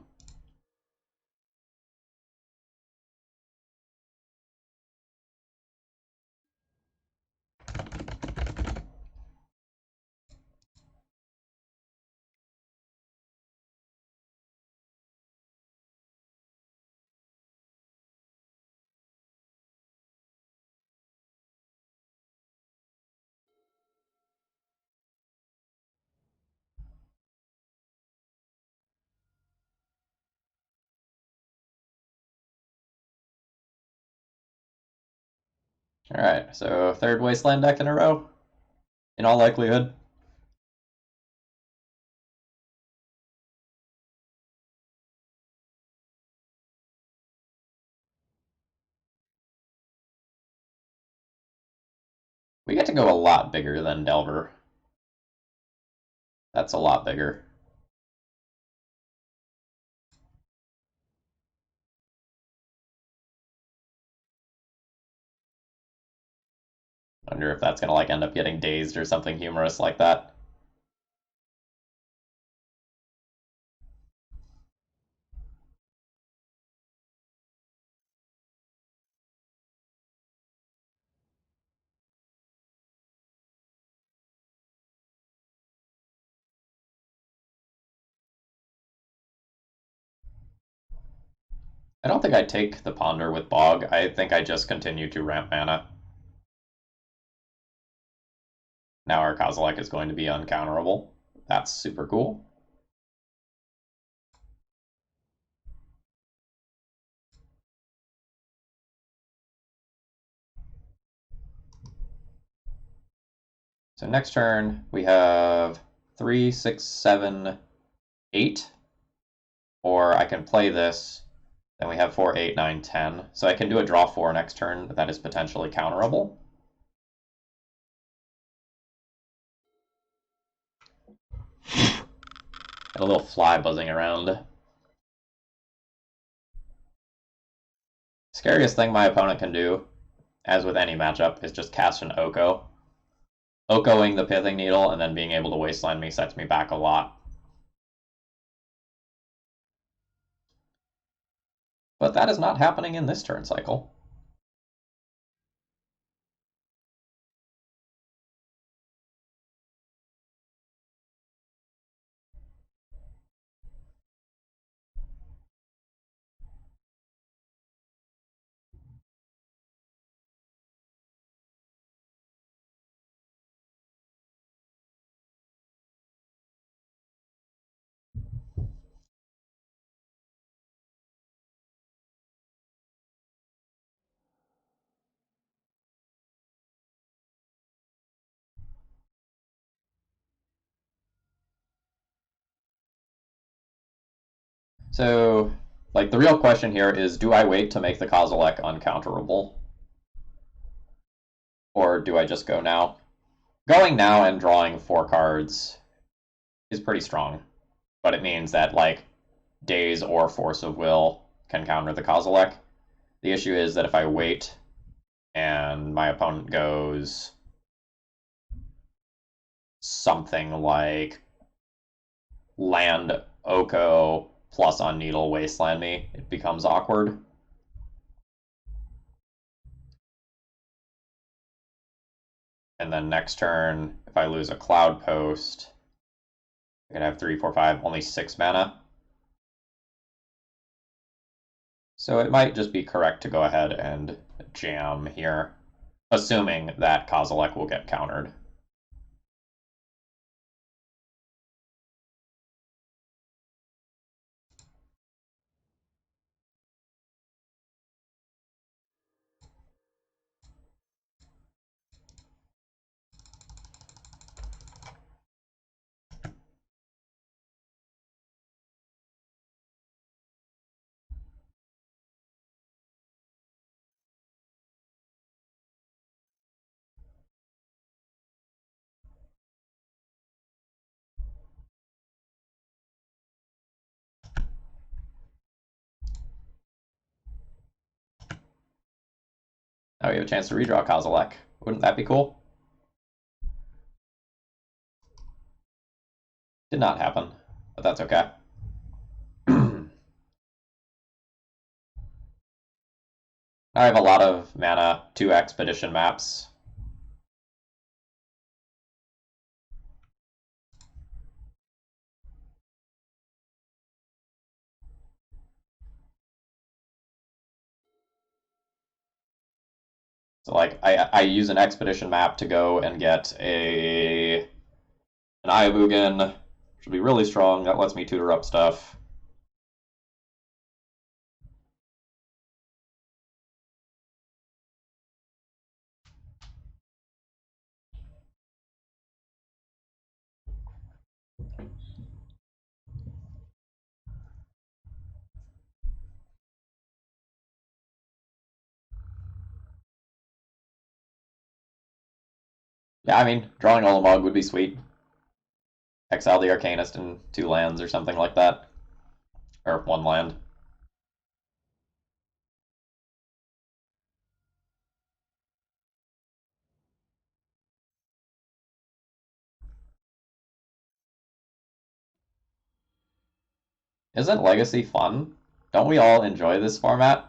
Alright, so 3rd Wasteland deck in a row, in all likelihood. We get to go a lot bigger than Delver. That's a lot bigger. Wonder if that's gonna end up getting dazed or something humorous like that. I don't think I take the Ponder with Bog. I think I just continue to ramp mana. Now our Kozilek is going to be uncounterable. That's super cool. So next turn we have 3, 6, 7, 8. Or I can play this, then we have 4, 8, 9, 10. So I can do a draw 4 next turn that is potentially counterable. Got a little fly buzzing around. Scariest thing my opponent can do, as with any matchup, is just cast an Oko. Okoing the Pithing Needle and then being able to Wasteland me sets me back a lot. But that is not happening in this turn cycle. So, like, the real question here is, do I wait to make the Kozilek uncounterable? Or do I just go now? Going now and drawing 4 cards is pretty strong, but it means that, like, Daze or Force of Will can counter the Kozilek. The issue is that if I wait and my opponent goes something like land Oko plus on Needle Wasteland me, it becomes awkward. And then next turn, if I lose a Cloud Post, I could have 3, 4, 5, only 6 mana. So it might just be correct to go ahead and jam here, assuming that Kozilek will get countered. Now we have a chance to redraw Kozilek. Wouldn't that be cool? Did not happen, but that's okay. I have a lot of mana, 2 expedition maps. So like I use an expedition map to go and get an Ayabugan, which will be really strong. That lets me tutor up stuff. Yeah, I mean, drawing Olamog would be sweet. Exile the Arcanist in 2 lands or something like that. Or 1 land. Isn't Legacy fun? Don't we all enjoy this format?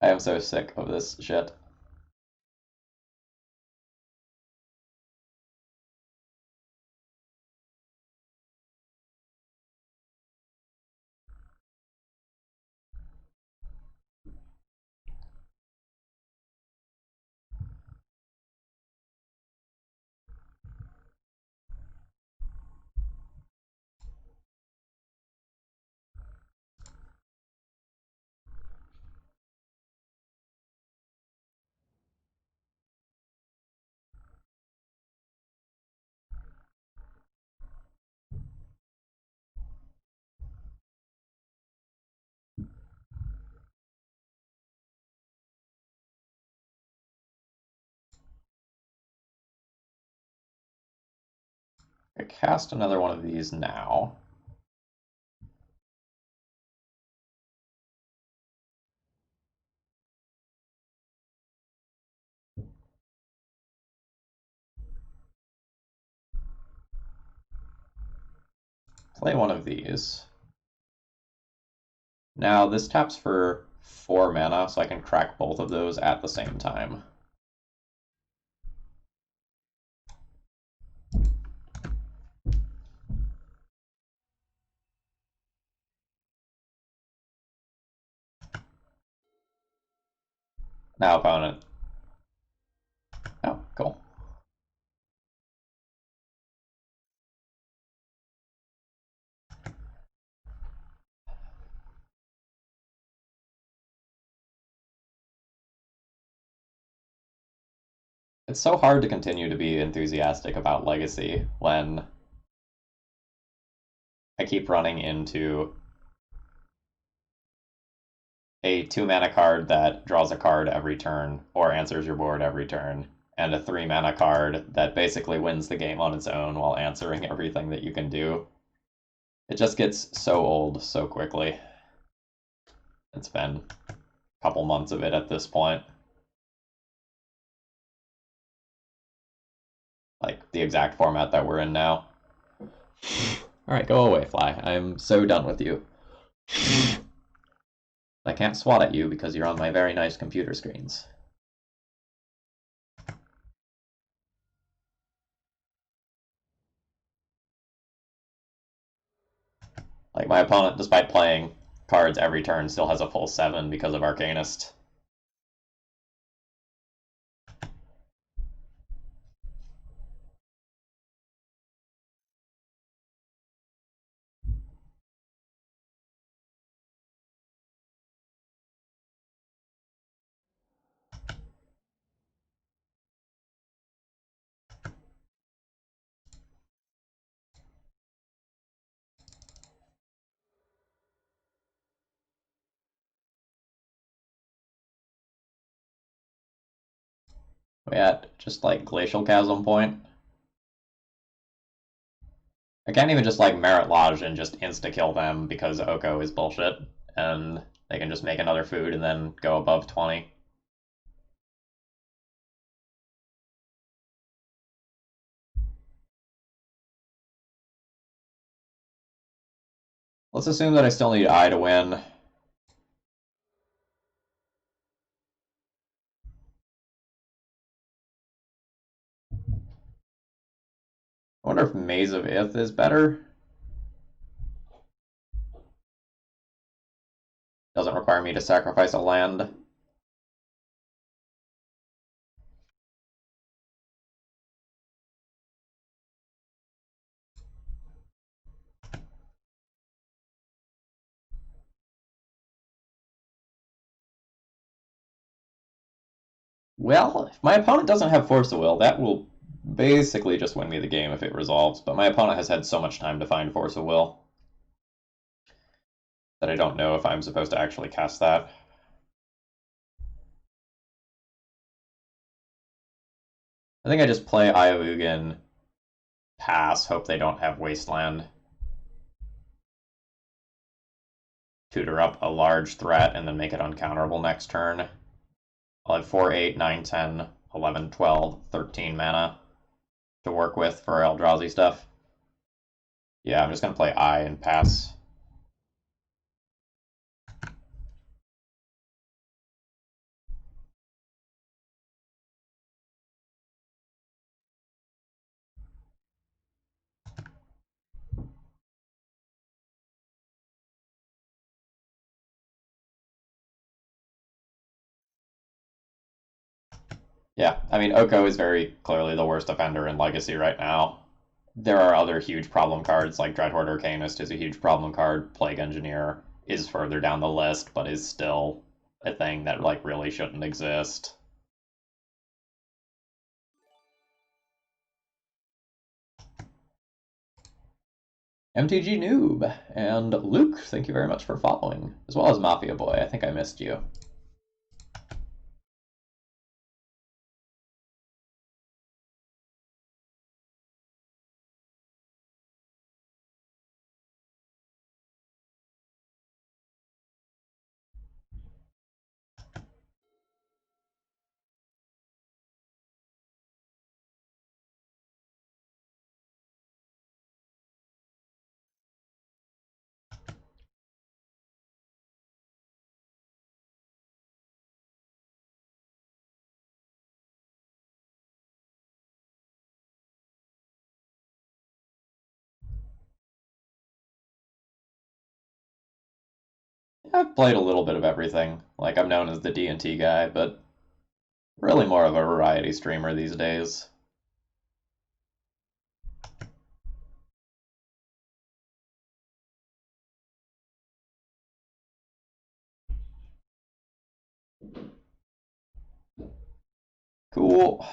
I am so sick of this shit. I cast another one of these now. Play one of these. Now this taps for 4 mana, so I can crack both of those at the same time. Now opponent. Oh, cool. It's so hard to continue to be enthusiastic about Legacy when I keep running into a 2 mana card that draws a card every turn or answers your board every turn, and a 3 mana card that basically wins the game on its own while answering everything that you can do. It just gets so old so quickly. It's been a couple months of it at this point. Like the exact format that we're in now. Alright, go away, Fly. I'm so done with you. I can't swat at you because you're on my very nice computer screens. Like, my opponent, despite playing cards every turn, still has a full 7 because of Arcanist. We at just like Glacial Chasm point. I can't even just like Merit Lodge and just insta-kill them because Oko is bullshit, and they can just make another food and then go above 20. Let's assume that I still need Eye to win. I wonder if Maze of Ith is better. Doesn't require me to sacrifice a land. Well, if my opponent doesn't have Force of Will, that will basically just win me the game if it resolves, but my opponent has had so much time to find Force of Will that I don't know if I'm supposed to actually cast that. I think I just play Iougin, pass, hope they don't have Wasteland. Tutor up a large threat and then make it uncounterable next turn. I'll have 4, 8, 9, 10, 11, 12, 13 mana to work with for Eldrazi stuff. Yeah, I'm just going to play I and pass. Yeah, I mean, Oko is very clearly the worst offender in Legacy right now. There are other huge problem cards, like Dreadhorde Arcanist is a huge problem card. Plague Engineer is further down the list, but is still a thing that like really shouldn't exist. MTG Noob and Luke, thank you very much for following, as well as Mafia Boy. I think I missed you. I've played a little bit of everything. Like, I'm known as the D&T guy, but really more of a variety streamer these days. Cool.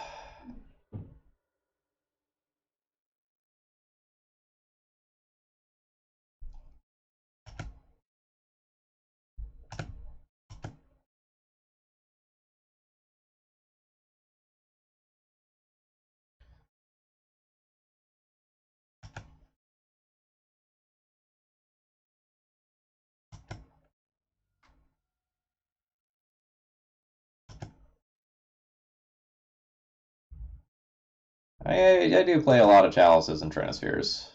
I do play a lot of chalices and trinispheres.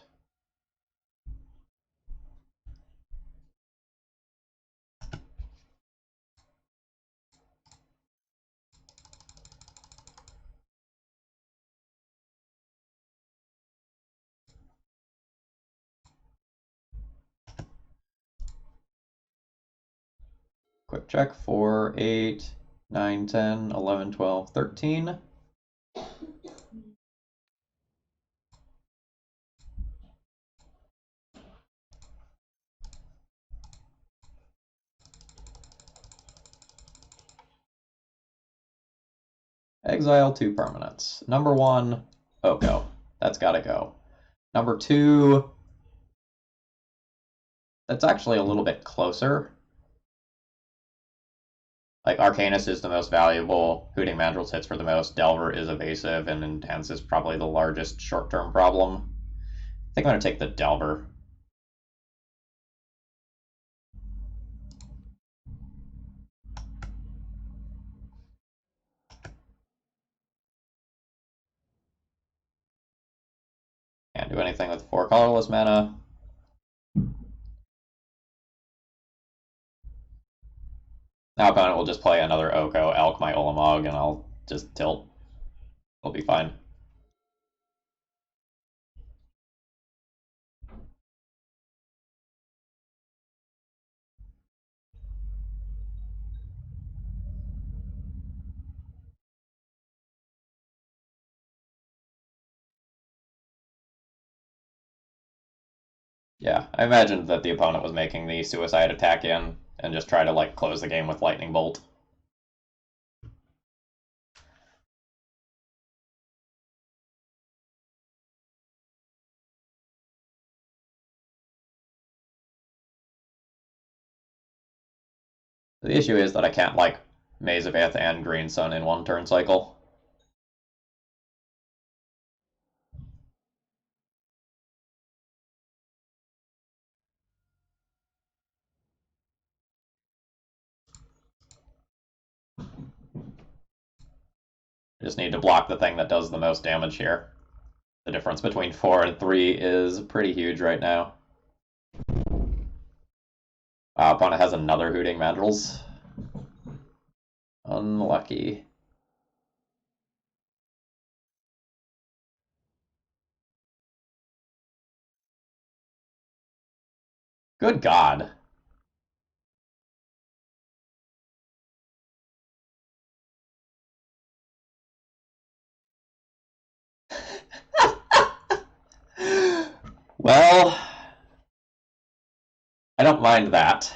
Quick check 4, 8, 9, 10, 11, 12, 13. Exile 2 permanents. Number 1, Oko. That's gotta go. Number 2, that's actually a little bit closer. Like, Arcanus is the most valuable, Hooting Mandrills hits for the most, Delver is evasive, and Intense is probably the largest short-term problem. I think I'm going to take the Delver. Can't do anything with 4 colorless mana. Now opponent will just play another Oko, Elk my Ulamog, and I'll just tilt. It'll be fine. Yeah, I imagined that the opponent was making the suicide attack in and just try to like close the game with Lightning Bolt. The issue is that I can't like Maze of Ith and Green Sun in one turn cycle. I just need to block the thing that does the most damage here. The difference between 4 and 3 is pretty huge right now. Opponent has another Hooting Mandrills. Unlucky. Good God. Well, I don't mind that.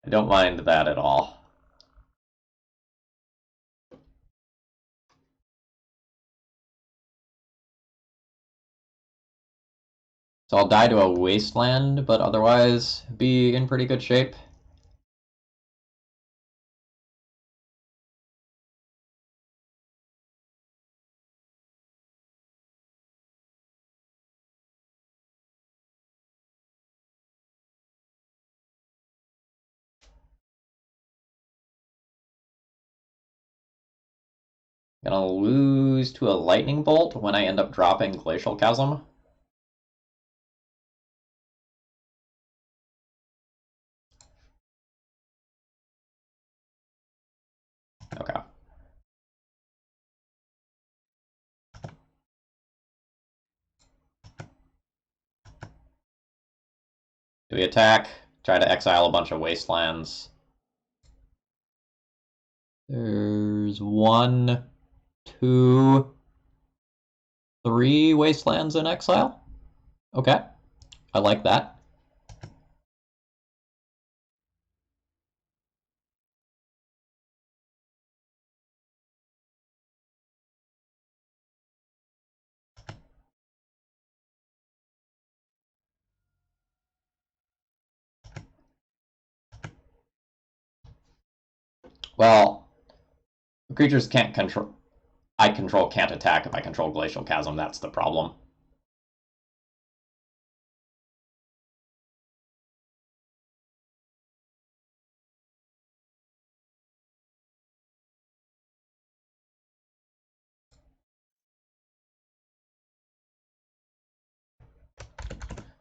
I don't mind that at all. So I'll die to a wasteland, but otherwise be in pretty good shape. Gonna lose to a lightning bolt when I end up dropping Glacial Chasm. Okay. Do we attack? Try to exile a bunch of wastelands. There's 1, 2, 3 wastelands in exile. Okay, I like that. Well, creatures can't control. I control can't attack if I control Glacial Chasm. That's the problem.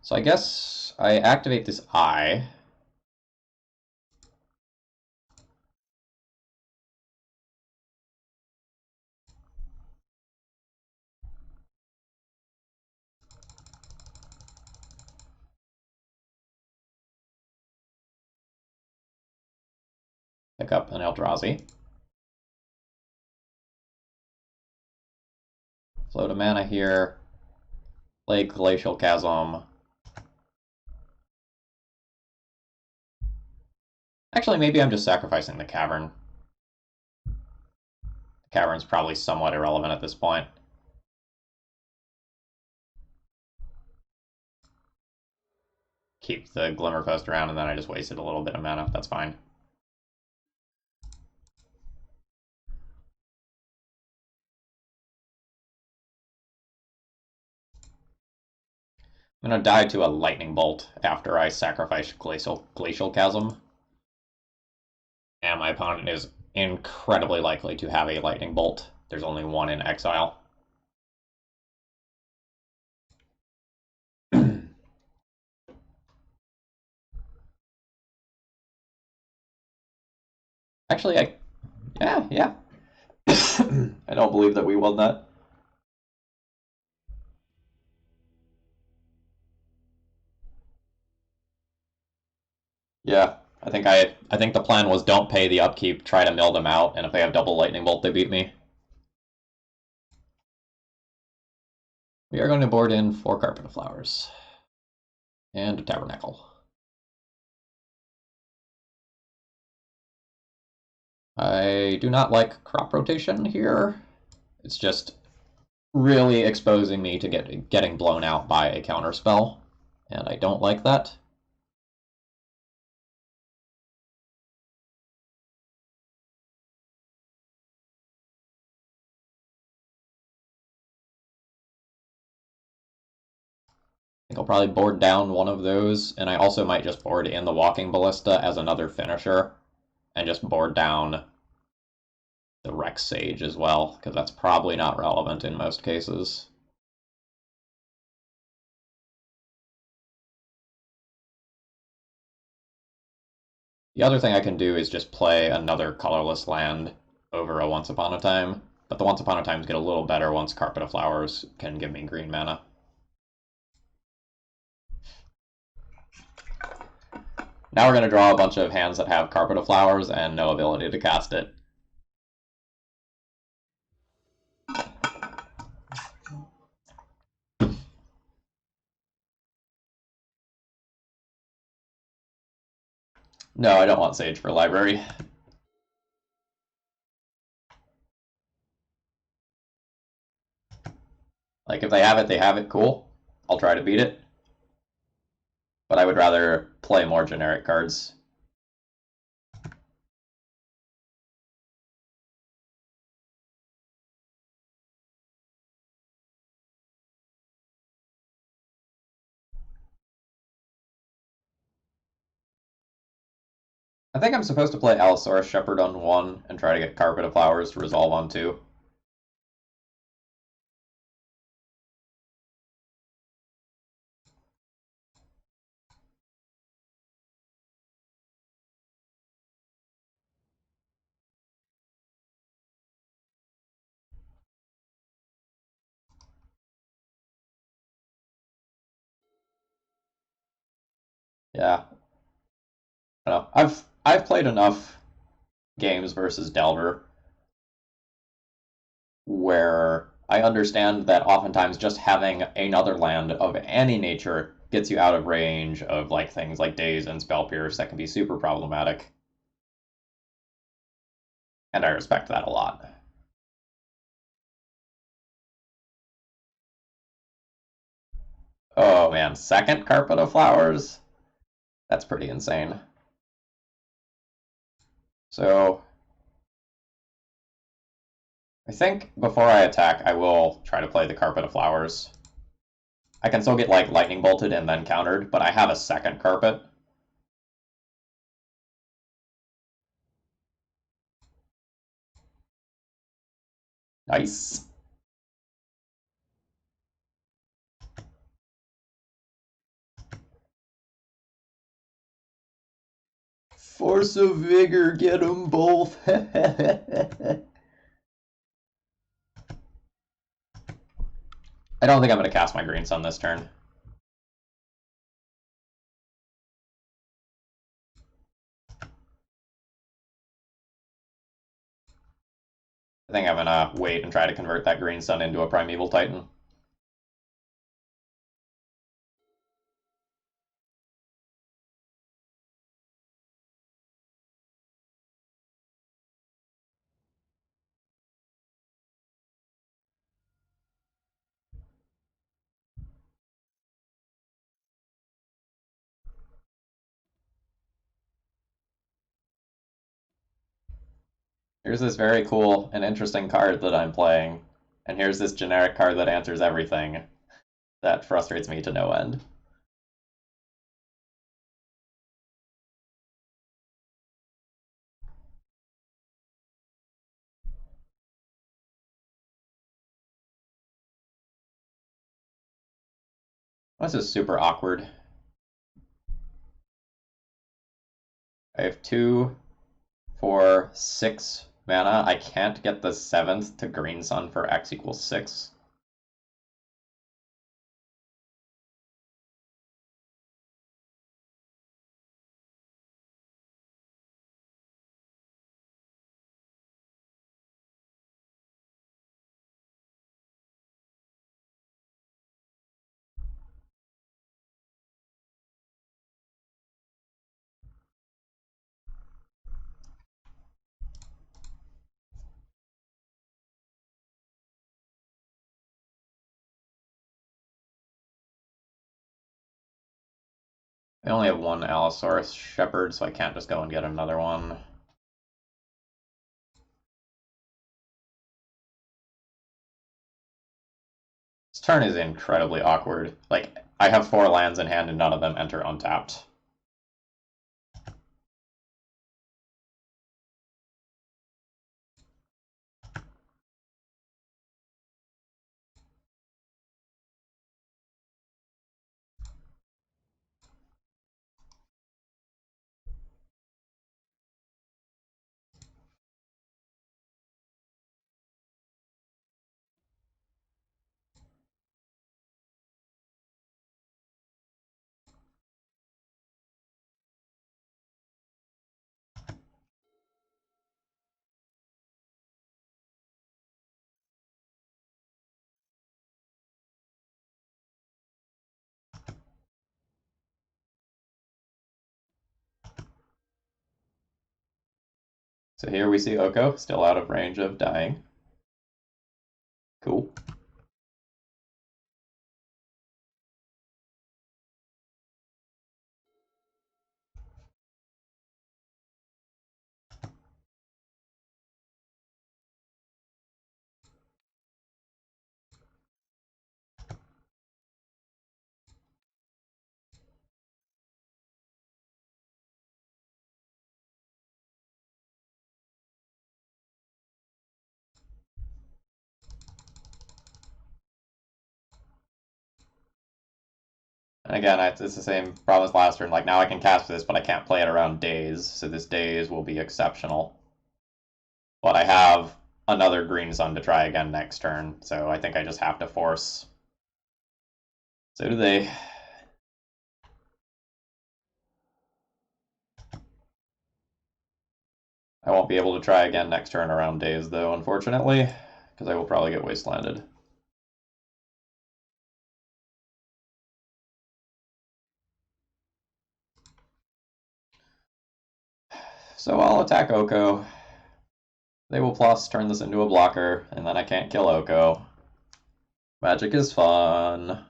So I guess I activate this eye. Pick up an Eldrazi. Float a mana here. Play Glacial Chasm. Actually, maybe I'm just sacrificing the Cavern. The Cavern's probably somewhat irrelevant at this point. Keep the Glimmerpost around, and then I just wasted a little bit of mana. That's fine. I'm going to die to a Lightning Bolt after I sacrifice Glacial Chasm. And my opponent is incredibly likely to have a Lightning Bolt. There's only one in exile. Actually, yeah. I don't believe that we won that. Yeah, I think the plan was don't pay the upkeep, try to mill them out, and if they have double Lightning Bolt, they beat me. We are going to board in 4 Carpet of Flowers. And a Tabernacle. I do not like crop rotation here. It's just really exposing me to getting blown out by a counterspell, and I don't like that. I think I'll probably board down one of those, and I also might just board in the Walking Ballista as another finisher, and just board down the Rex Sage as well, because that's probably not relevant in most cases. The other thing I can do is just play another colorless land over a Once Upon a Time, but the Once Upon a Times get a little better once Carpet of Flowers can give me green mana. Now we're going to draw a bunch of hands that have Carpet of Flowers and no ability to cast it. No, I don't want Sage for library. Like, if they have it, cool. I'll try to beat it. But I would rather play more generic cards. I think I'm supposed to play Allosaurus Shepherd on 1 and try to get Carpet of Flowers to resolve on 2. Yeah. I don't know. I've played enough games versus Delver where I understand that oftentimes just having another land of any nature gets you out of range of like things like Daze and Spell Pierce that can be super problematic. And I respect that a lot. Oh man, second Carpet of Flowers? That's pretty insane. So I think before I attack, I will try to play the Carpet of Flowers. I can still get like lightning bolted and then countered, but I have a second carpet. Nice. Force of Vigor, get them both. I don't think I'm going to cast my Green Sun this turn. I think I'm going to wait and try to convert that Green Sun into a Primeval Titan. Here's this very cool and interesting card that I'm playing, and here's this generic card that answers everything. That frustrates me to no end. This is super awkward. I have 2, 4, 6 mana. I can't get the 7th to Green Sun for X equals 6. I only have one Allosaurus Shepherd, so I can't just go and get another one. This turn is incredibly awkward. Like, I have 4 lands in hand and none of them enter untapped. So here we see Oko, still out of range of dying. Cool. And again, it's the same problem as last turn. Like, now I can cast this, but I can't play it around Daze, so this Daze will be exceptional. But I have another Green Sun to try again next turn, so I think I just have to force. So do they. I won't be able to try again next turn around days, though, unfortunately, because I will probably get wastelanded. So I'll attack Oko. They will plus turn this into a blocker, and then I can't kill Oko. Magic is fun.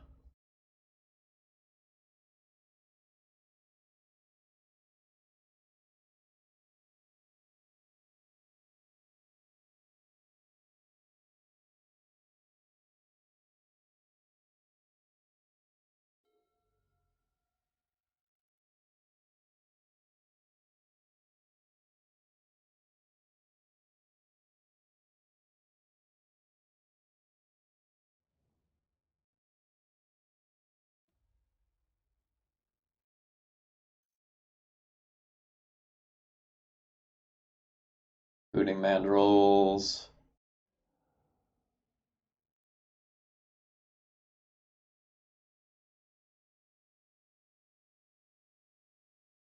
Booting Mandrills. Is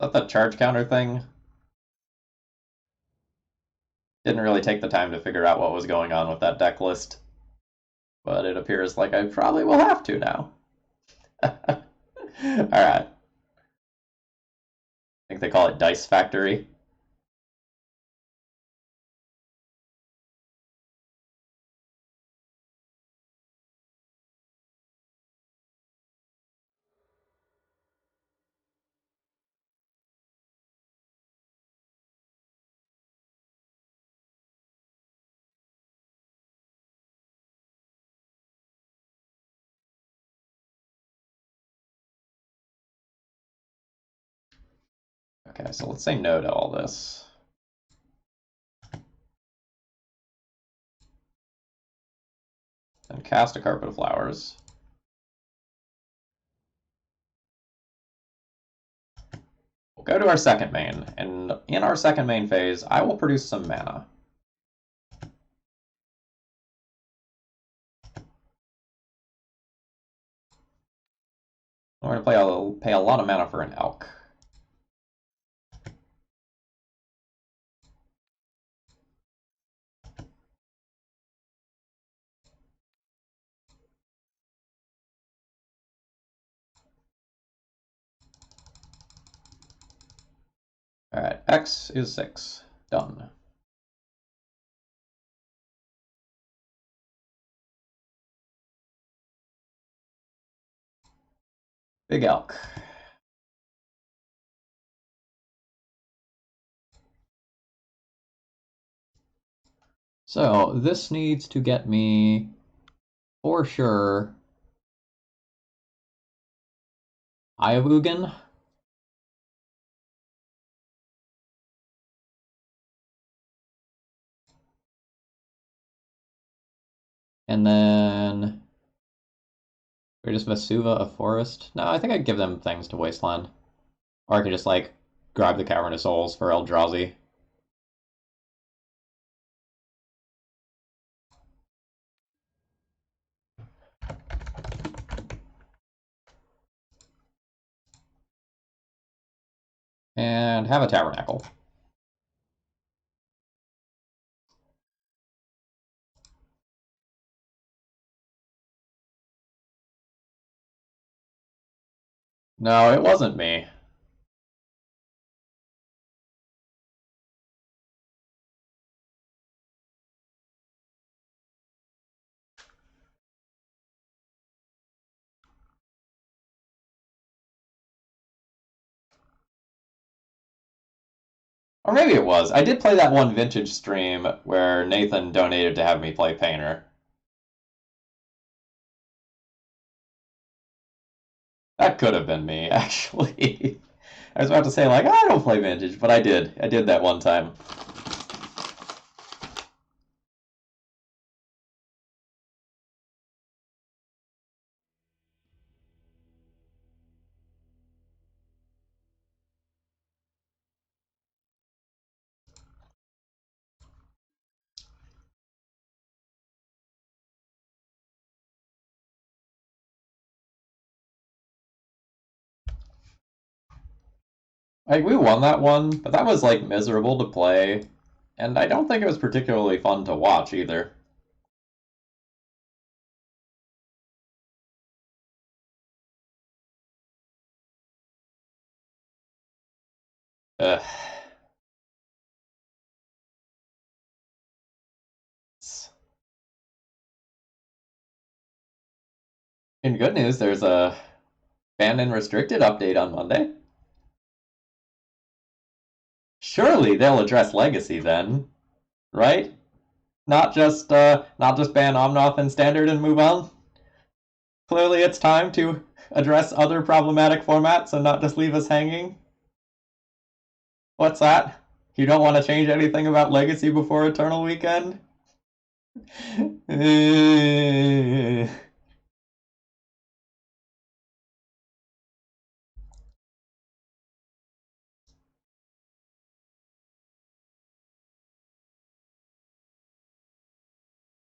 that the charge counter thing? Didn't really take the time to figure out what was going on with that deck list. But it appears like I probably will have to now. Alright. I think they call it Dice Factory. Okay, so let's say no to all this. And cast a Carpet of Flowers. We'll go to our second main, and in our second main phase, I will produce some mana. We're going to pay a lot of mana for an Elk. Alright, X is 6. Done. Big Elk. So this needs to get me, for sure, Ayavugan. And then or just Vesuva a forest? No, I think I'd give them things to Wasteland. Or I could just like grab the Cavernous Souls for Eldrazi. And have a Tabernacle. No, it wasn't me. Or maybe it was. I did play that one vintage stream where Nathan donated to have me play Painter. That could have been me, actually. I was about to say, like, I don't play vintage, but I did. I did that one time. Like, we won that one, but that was, like, miserable to play. And I don't think it was particularly fun to watch either. Ugh. In good news, there's a banned and restricted update on Monday. Surely they'll address Legacy then, right? Not just ban Omnoth and Standard and move on. Clearly, it's time to address other problematic formats and not just leave us hanging. What's that? You don't want to change anything about Legacy before Eternal Weekend?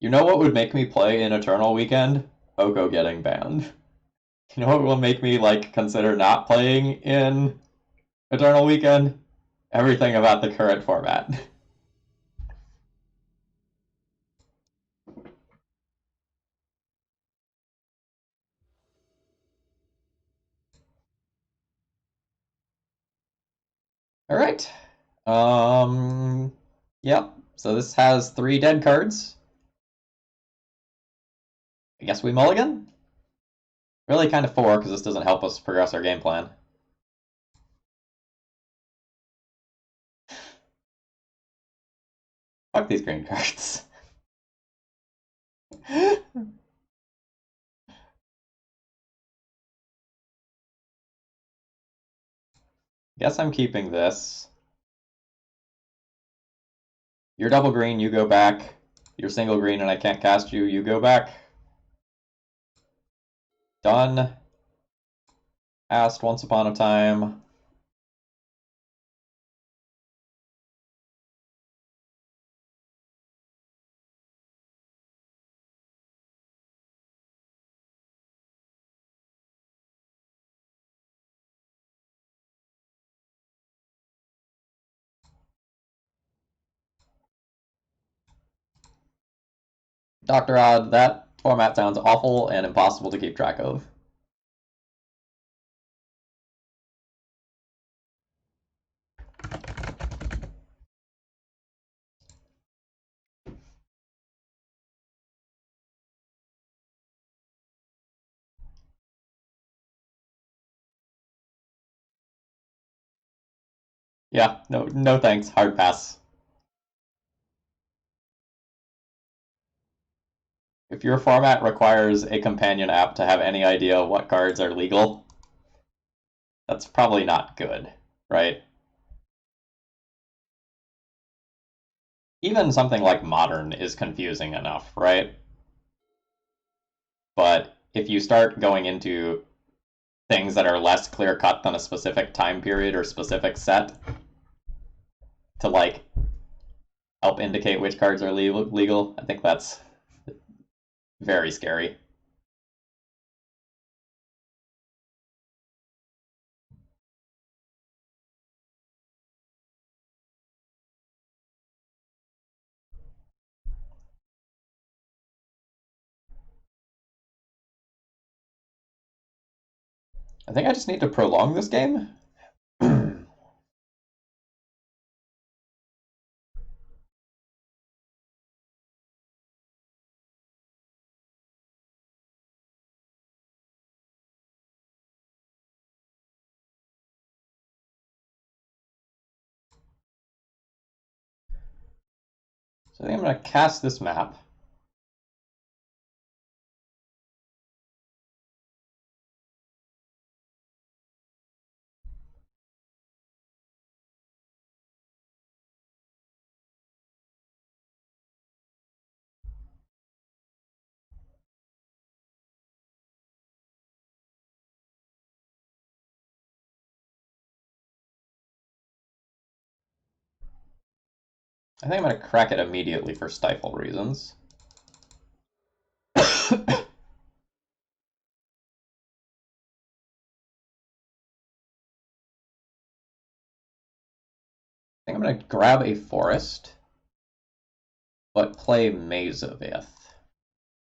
You know what would make me play in Eternal Weekend? Oko getting banned. You know what will make me consider not playing in Eternal Weekend? Everything about the current format. All right. Yep. So this has 3 dead cards. I guess we mulligan? Really kind of 4, because this doesn't help us progress our game plan. Fuck these green cards. Guess I'm keeping this. You're double green, you go back. You're single green and I can't cast you, you go back. Done. Asked once upon a time. Dr. Odd, that format sounds awful and impossible to keep track of. Yeah, no thanks, hard pass. If your format requires a companion app to have any idea what cards are legal, that's probably not good, right? Even something like Modern is confusing enough, right? But if you start going into things that are less clear cut than a specific time period or specific set to help indicate which cards are legal, I think that's very scary. I think I just need to prolong this game. I think I'm going to cast this map. I think I'm going to crack it immediately for stifle reasons. I think I'm going to grab a forest. but play Mazavith.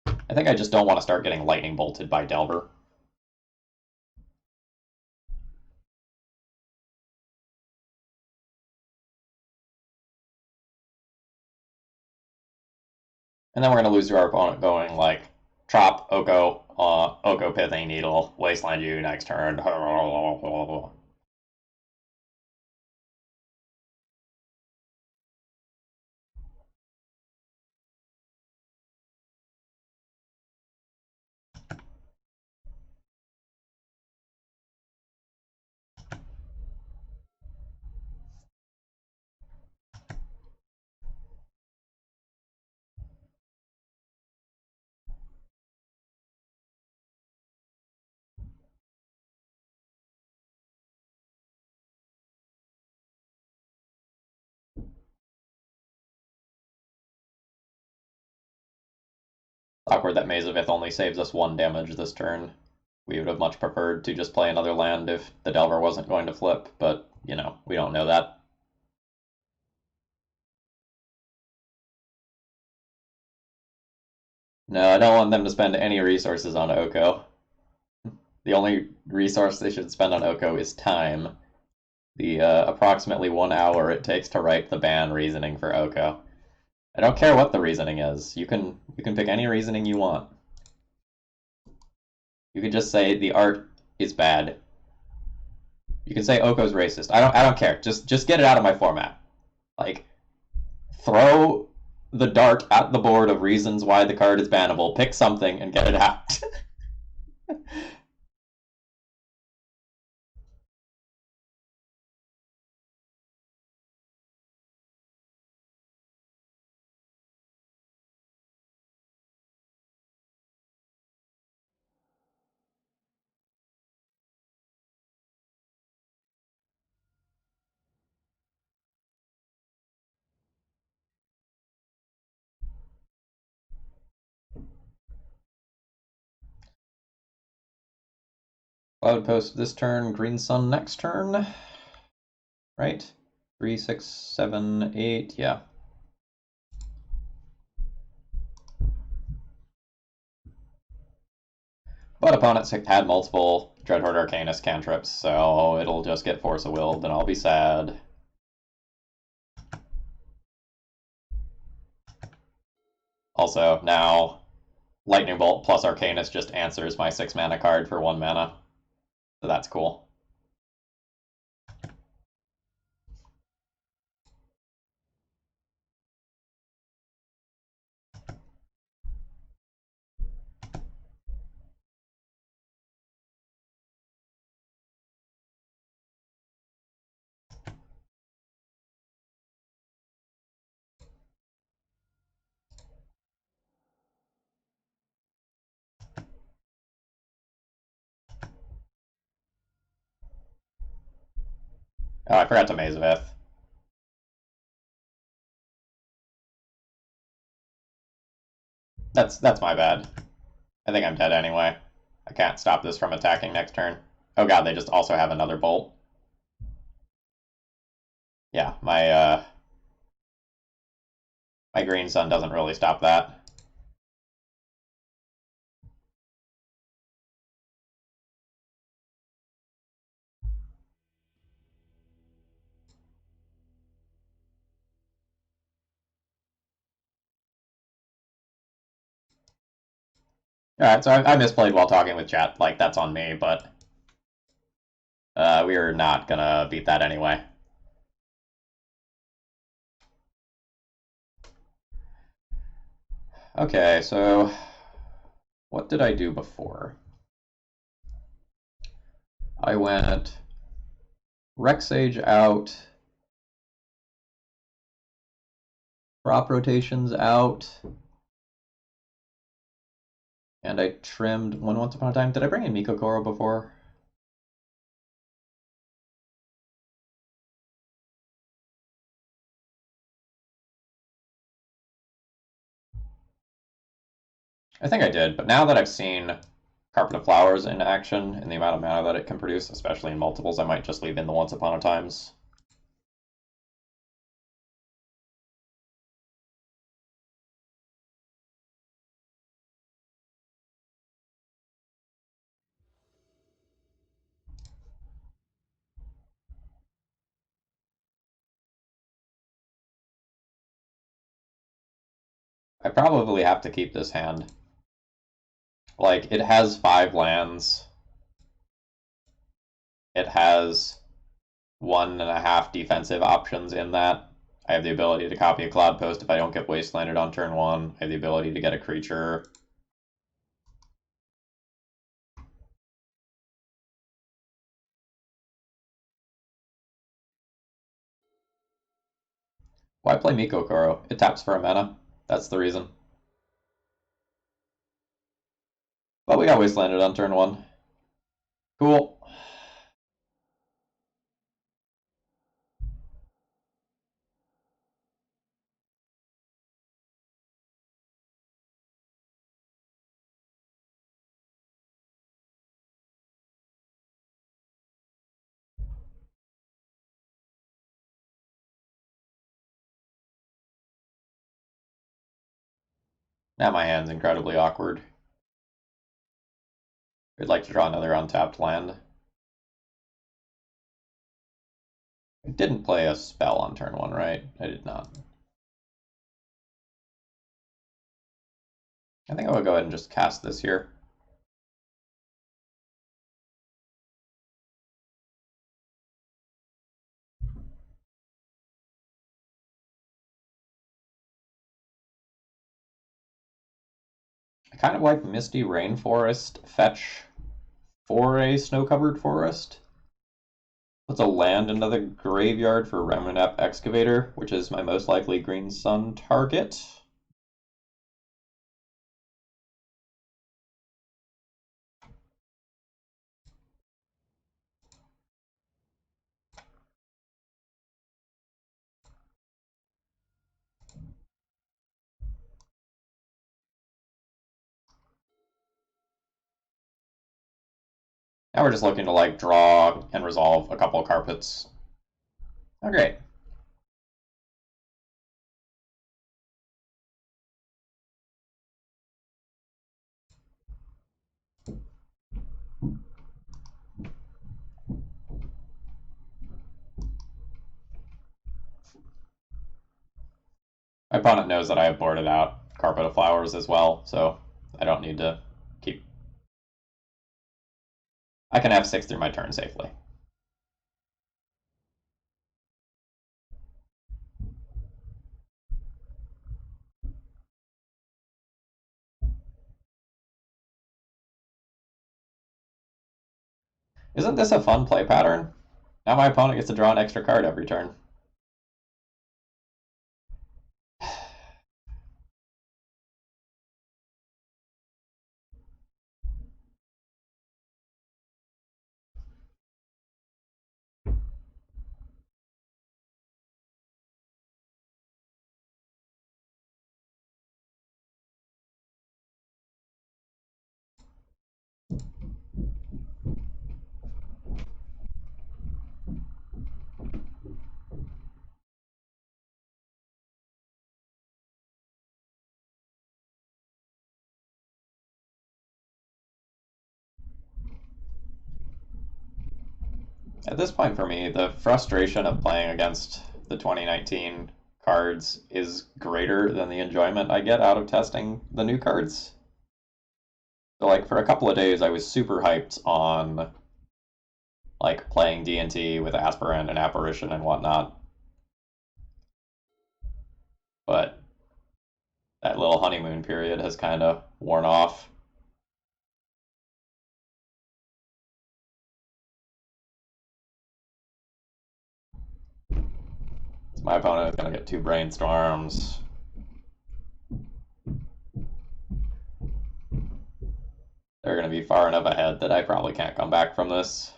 I think I just don't want to start getting lightning bolted by Delver. And then we're going to lose to our opponent going like, Trop, Oko, Oko Pithing Needle, Wasteland you next turn. Awkward that Mazavith only saves us 1 damage this turn. We would have much preferred to just play another land if the Delver wasn't going to flip, but, you know, we don't know that. No, I don't want them to spend any resources on Oko. The only resource they should spend on Oko is time. The approximately 1 hour it takes to write the ban reasoning for Oko. I don't care what the reasoning is. You can pick any reasoning you want. You could just say the art is bad. You can say Oko's racist. I don't care. Just get it out of my format. Like, throw the dart at the board of reasons why the card is bannable. Pick something and get it out. Cloud Post this turn, Green Sun next turn. Right? 3, 6, 7, 8, yeah. But opponents had multiple Dreadhorde Arcanist cantrips, so it'll just get Force of Willed, and I'll be sad. Also, now Lightning Bolt plus Arcanist just answers my 6 mana card for 1 mana. So that's cool. Oh, I forgot to Mazavith. That's my bad. I think I'm dead anyway. I can't stop this from attacking next turn. Oh god, they just also have another bolt. Yeah, my Green Sun doesn't really stop that. Alright, so I misplayed while talking with chat. Like, that's on me, but we are not gonna beat that anyway. Okay, so what did I do before? I went Rexage out, crop rotations out, and I trimmed one once upon a time. Did I bring in Mikokoro before? I think I did, but now that I've seen Carpet of Flowers in action and the amount of mana that it can produce, especially in multiples, I might just leave in the once upon a times. I probably have to keep this hand. Like, it has 5 lands. It has 1.5 defensive options in that. I have the ability to copy a Cloud Post if I don't get Wastelanded on turn 1. I have the ability to get a creature. Why play Miko Koro? It taps for a mana. That's the reason. But we got Wastelanded on turn 1. Cool. Now my hand's incredibly awkward. I'd like to draw another untapped land. I didn't play a spell on turn 1, right? I did not. I think I would go ahead and just cast this here. I kind of like Misty Rainforest fetch for a snow-covered forest. Puts a land into the graveyard for Remunap Excavator, which is my most likely Green Sun target. Now we're just looking to like draw and resolve a couple of carpets. Oh, great. My opponent knows that I have boarded out Carpet of Flowers as well, so I don't need to keep. I can have 6 through my turn safely. Isn't this a fun play pattern? Now my opponent gets to draw an extra card every turn. At this point for me, the frustration of playing against the 2019 cards is greater than the enjoyment I get out of testing the new cards. So like for a couple of days I was super hyped on like playing D&T with Aspirant and Apparition and whatnot. But that little honeymoon period has kind of worn off. So my opponent is going to get 2 brainstorms. They're going to be far enough ahead that I probably can't come back from this.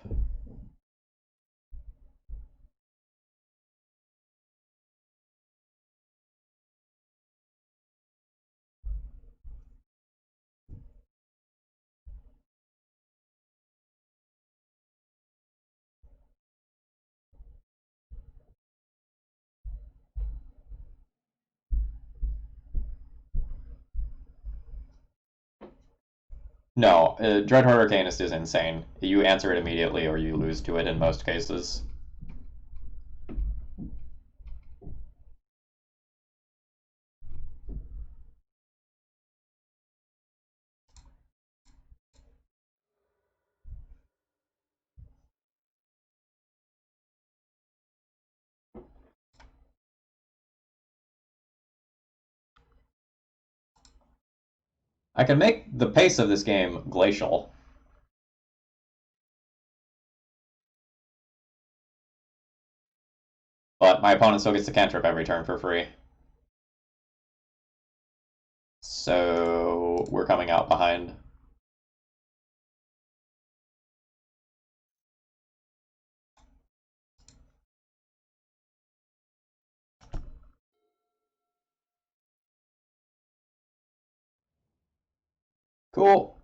No, Dreadhorde Arcanist is insane. You answer it immediately or you lose to it in most cases. I can make the pace of this game glacial. But my opponent still gets to cantrip every turn for free. So we're coming out behind. Cool.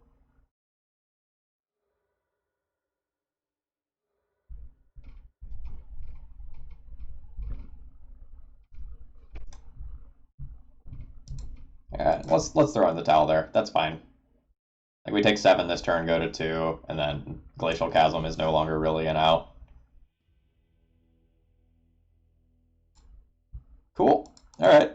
Yeah, let's throw in the towel there. That's fine. Like we take 7 this turn, go to 2, and then Glacial Chasm is no longer really an out. Cool. All right.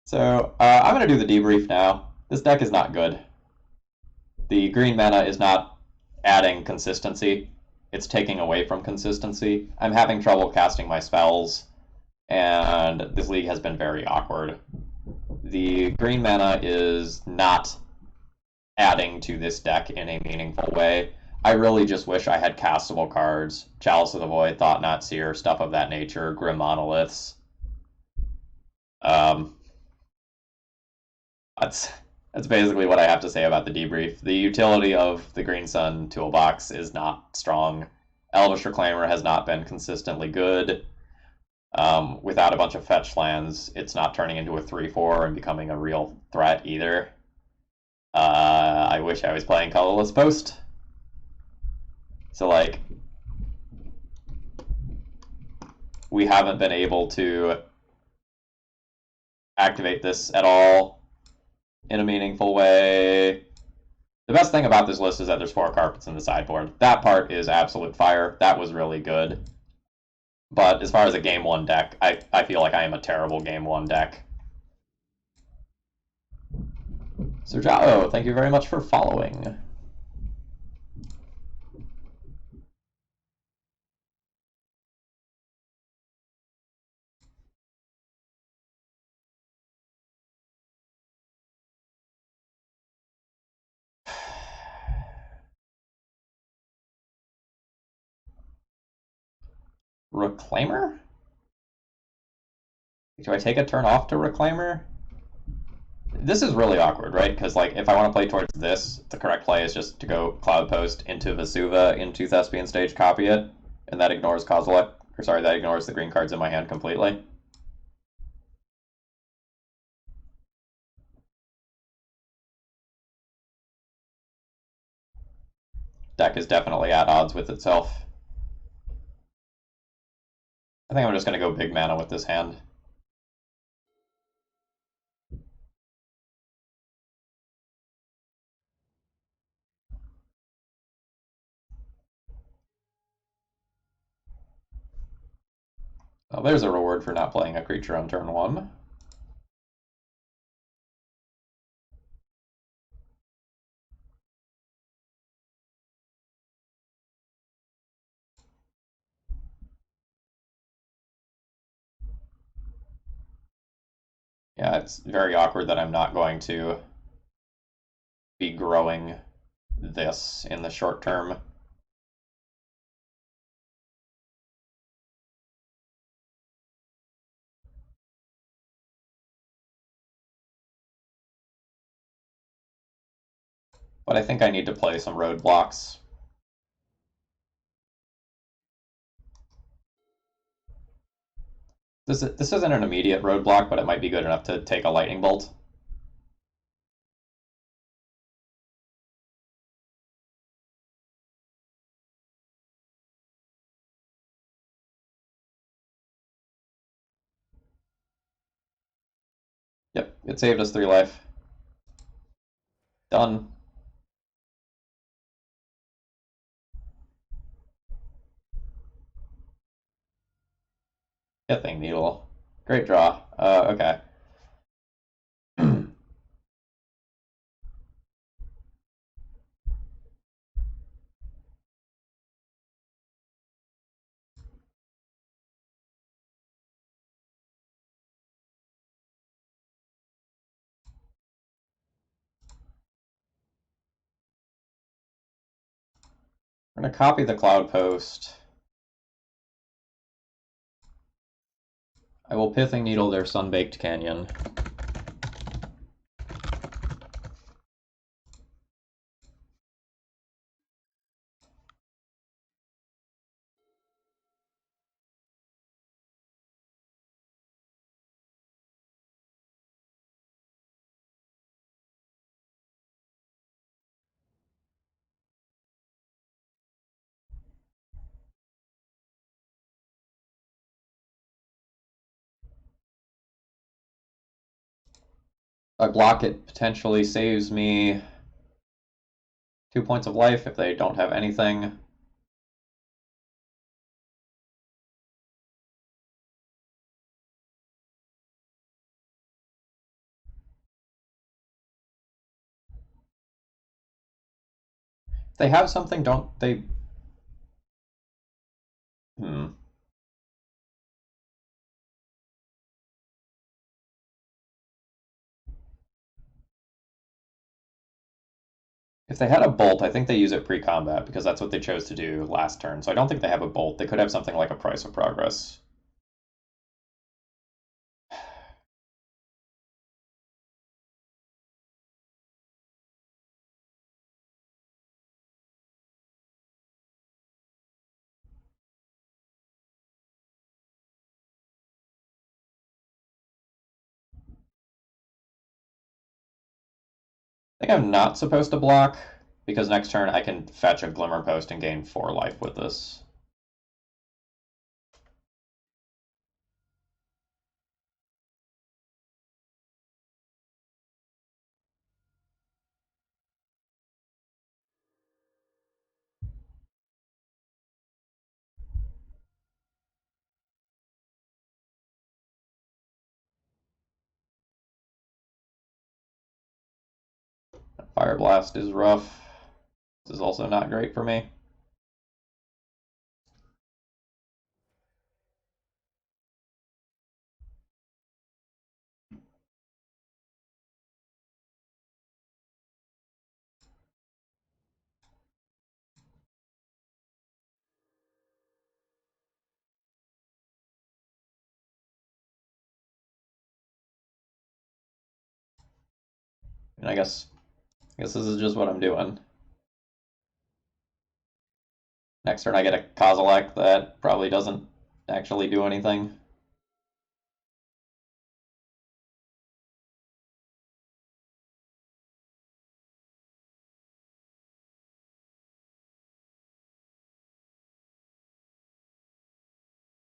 So I'm going to do the debrief now. This deck is not good. The green mana is not adding consistency. It's taking away from consistency. I'm having trouble casting my spells, and this league has been very awkward. The green mana is not adding to this deck in a meaningful way. I really just wish I had castable cards, Chalice of the Void, Thought Not Seer, stuff of that nature, Grim Monoliths. Um, that's that's basically what I have to say about the debrief. The utility of the Green Sun toolbox is not strong. Elvish Reclaimer has not been consistently good. Without a bunch of fetch lands, it's not turning into a 3/4 and becoming a real threat either. I wish I was playing Colorless Post. So, like, we haven't been able to activate this at all in a meaningful way. The best thing about this list is that there's 4 carpets in the sideboard. That part is absolute fire. That was really good. But as far as a game 1 deck, I feel like I am a terrible game 1 deck. So Jao, thank you very much for following. Reclaimer? Do I take a turn off to Reclaimer? This is really awkward, right? Because like if I want to play towards this, the correct play is just to go Cloud Post into Vesuva, into Thespian Stage, copy it, and that ignores Kozilek, or sorry, that ignores the green cards in my hand completely. Deck is definitely at odds with itself. I think I'm just going to go big mana with this hand. Well, there's a reward for not playing a creature on turn 1. Yeah, it's very awkward that I'm not going to be growing this in the short term. But I think I need to play some roadblocks. This isn't an immediate roadblock, but it might be good enough to take a lightning bolt. Yep, it saved us 3 life. Done. Pithing Needle. Great draw. Okay. We're going to copy the cloud post. I will Pithing Needle their Sunbaked Canyon. I block it potentially saves me 2 points of life if they don't have anything. If they have something, don't they... If they had a bolt, I think they use it pre-combat because that's what they chose to do last turn. So I don't think they have a bolt. They could have something like a Price of Progress. I think I'm not supposed to block because next turn I can fetch a Glimmer Post and gain 4 life with this. Fire Blast is rough. This is also not great for me. And I guess this is just what I'm doing. Next turn I get a Kozilek that probably doesn't actually do anything.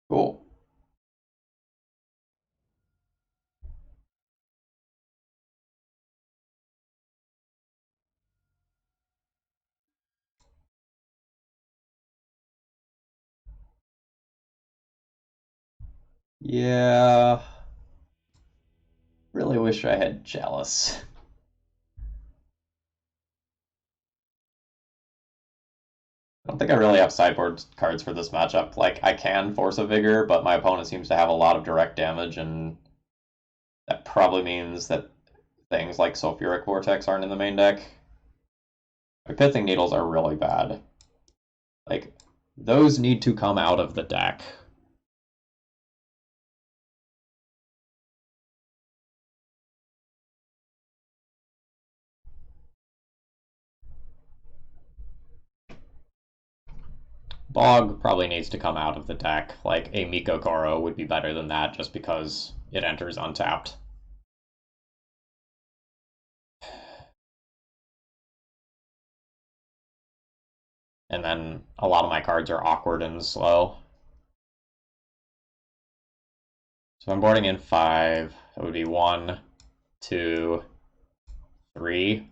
Cool. Yeah. Really wish I had Chalice. I don't think I really have sideboard cards for this matchup. Like, I can Force a Vigor, but my opponent seems to have a lot of direct damage, and that probably means that things like Sulfuric Vortex aren't in the main deck. My Pithing Needles are really bad. Like, those need to come out of the deck. Bog probably needs to come out of the deck. Like, a Miko Goro would be better than that just because it enters untapped. And then a lot of my cards are awkward and slow. So I'm boarding in 5. That would be 1, 2, 3.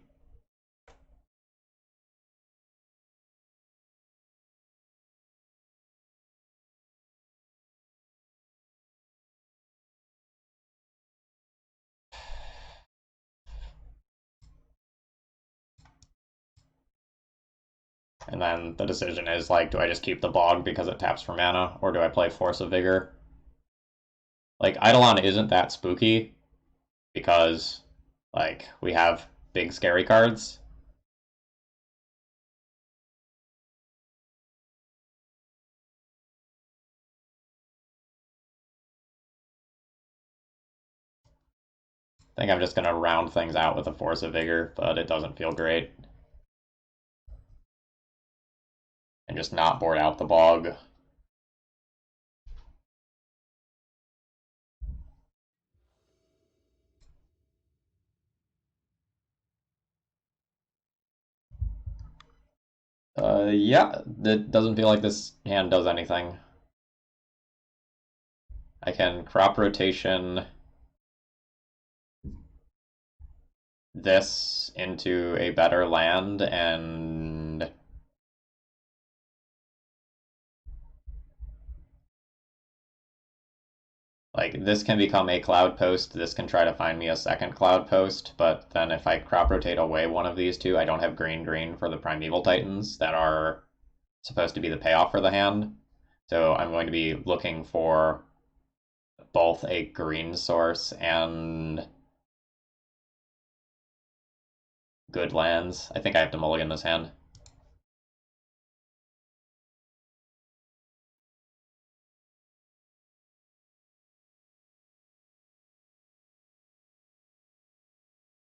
And then the decision is, like, do I just keep the Bog because it taps for mana, or do I play Force of Vigor? Like, Eidolon isn't that spooky because, like, we have big scary cards. I think I'm just going to round things out with a Force of Vigor, but it doesn't feel great. And just not board out the bog. Yeah, it doesn't feel like this hand does anything. I can crop rotation this into a better land and like this can become a cloud post. This can try to find me a second cloud post, but then if I crop rotate away one of these two, I don't have green for the Primeval Titans that are supposed to be the payoff for the hand. So I'm going to be looking for both a green source and good lands. I think I have to mulligan this hand.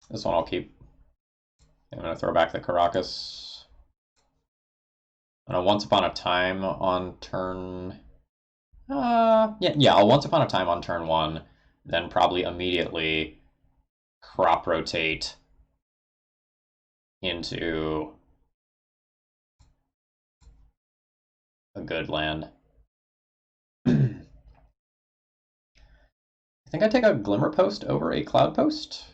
This one I'll keep. I'm going to throw back the Caracas. Once Upon a Time on turn... yeah, I'll Once Upon a Time on turn 1, then probably immediately crop rotate into a good land. I think I take a Glimmer Post over a Cloud Post.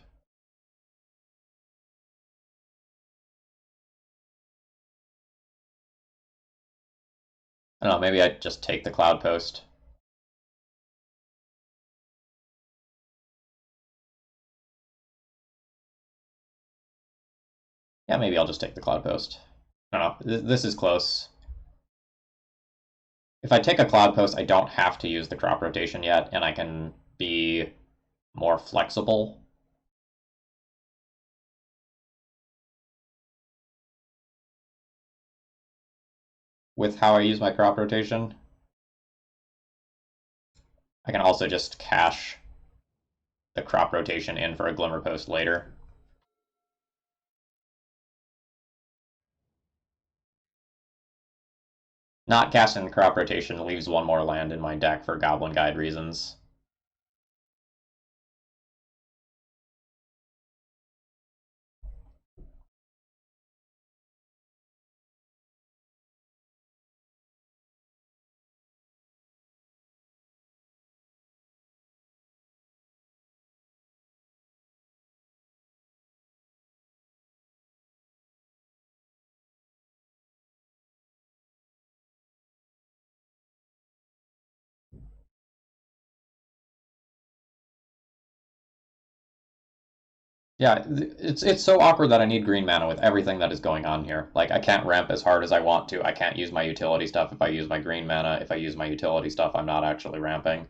I don't know, maybe I just take the Cloud Post. Yeah, maybe I'll just take the Cloud Post. I don't know, this is close. If I take a Cloud Post, I don't have to use the crop rotation yet, and I can be more flexible. With how I use my crop rotation. I can also just cache the crop rotation in for a Glimmer Post later. Not casting the crop rotation leaves one more land in my deck for Goblin Guide reasons. Yeah, it's so awkward that I need green mana with everything that is going on here. Like, I can't ramp as hard as I want to. I can't use my utility stuff if I use my green mana. If I use my utility stuff, I'm not actually ramping.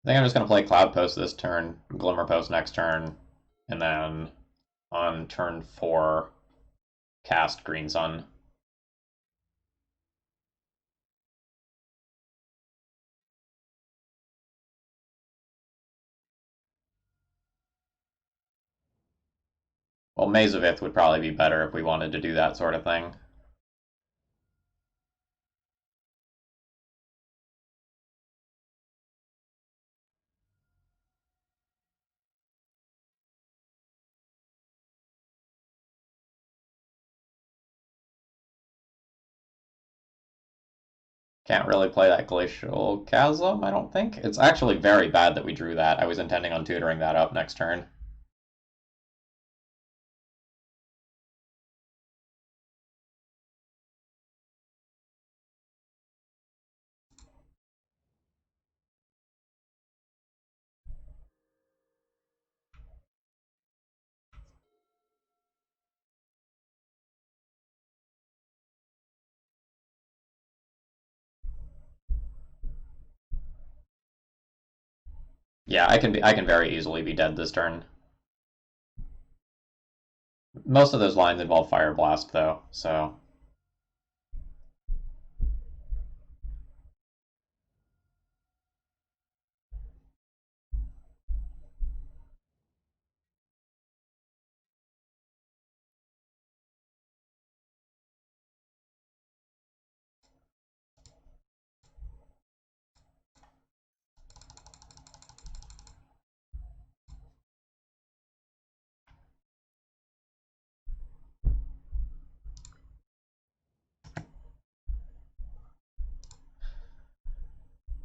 I think I'm just going to play Cloud Post this turn, Glimmer Post next turn, and then on turn 4, cast Green Sun. Well, Maze of Ith would probably be better if we wanted to do that sort of thing. Can't really play that Glacial Chasm, I don't think. It's actually very bad that we drew that. I was intending on tutoring that up next turn. Yeah, I can very easily be dead this turn. Most of those lines involve Fire Blast though, so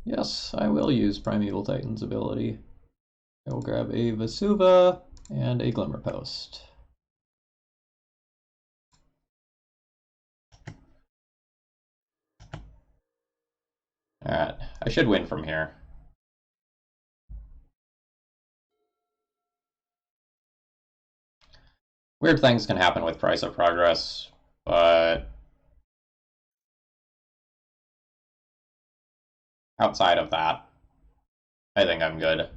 yes, I will use Primeval Titan's ability. I will grab a Vesuva and a Glimmer Post. Alright, I should win from here. Weird things can happen with Price of Progress, but outside of that, I think I'm good.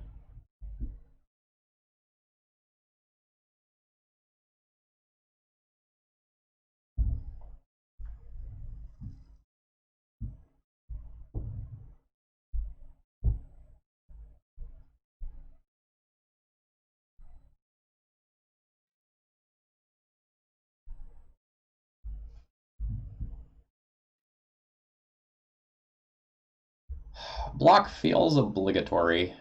Block feels obligatory.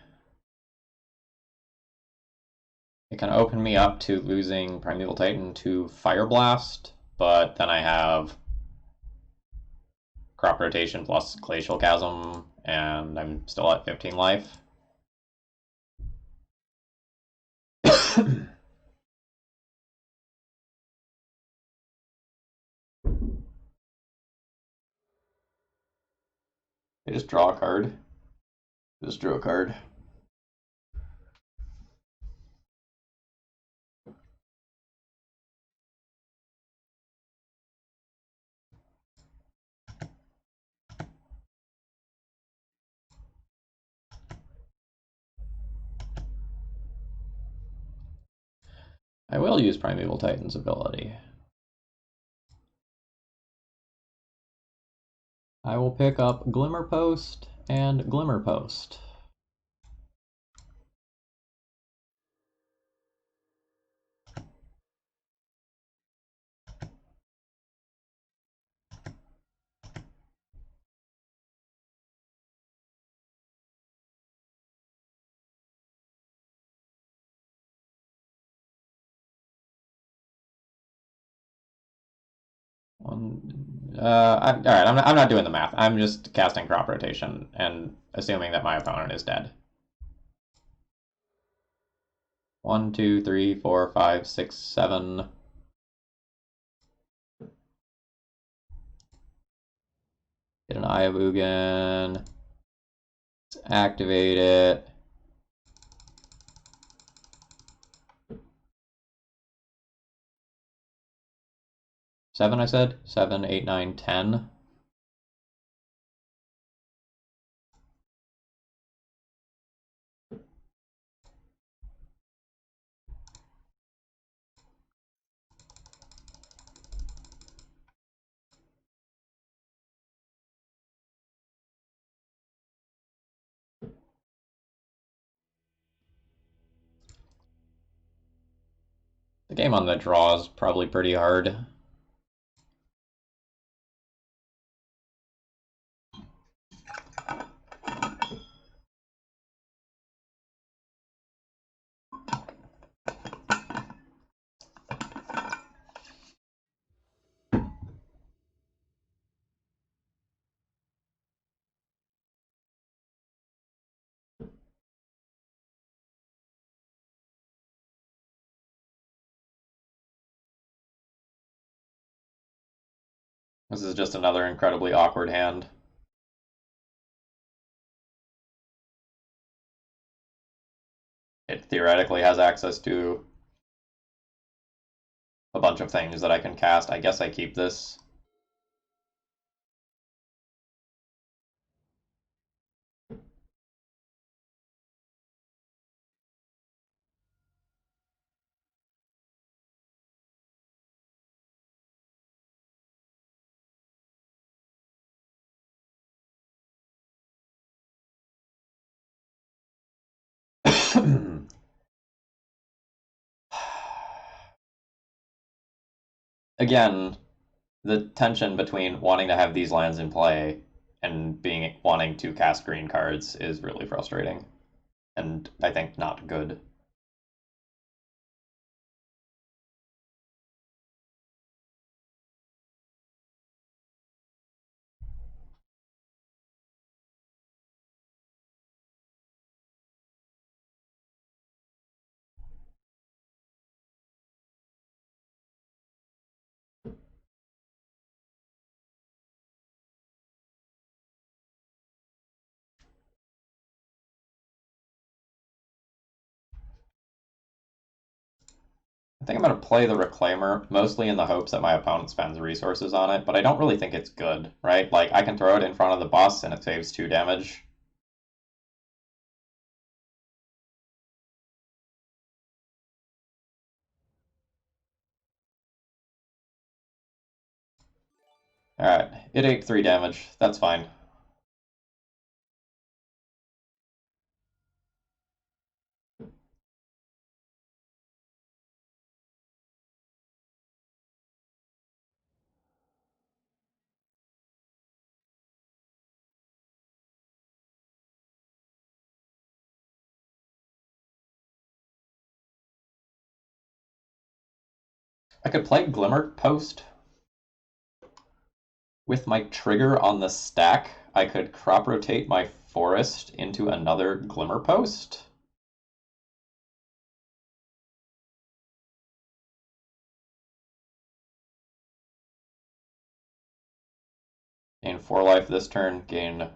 It can open me up to losing Primeval Titan to Fire Blast, but then I have Crop Rotation plus Glacial Chasm, and I'm still at 15 life. I just draw a card. Just drew a card. I will use Primeval Titan's ability. I will pick up Glimmer Post and Glimmer Post. All right, I'm not doing the math. I'm just casting Crop Rotation and assuming that my opponent is dead. 1, 2, 3, 4, 5, 6, 7. Get an Eye of Ugin. Let's activate it. Seven, I said? 7, 8, 9, 10. The game on the draw is probably pretty hard. This is just another incredibly awkward hand. It theoretically has access to a bunch of things that I can cast. I guess I keep this. Again, the tension between wanting to have these lands in play and being wanting to cast green cards is really frustrating, and I think not good. I think I'm going to play the Reclaimer, mostly in the hopes that my opponent spends resources on it, but I don't really think it's good, right? Like, I can throw it in front of the bus and it saves 2 damage. Alright, it ate 3 damage. That's fine. I could play Glimmer Post. With my trigger on the stack, I could crop rotate my forest into another Glimmer Post. Gain 4 life this turn, gain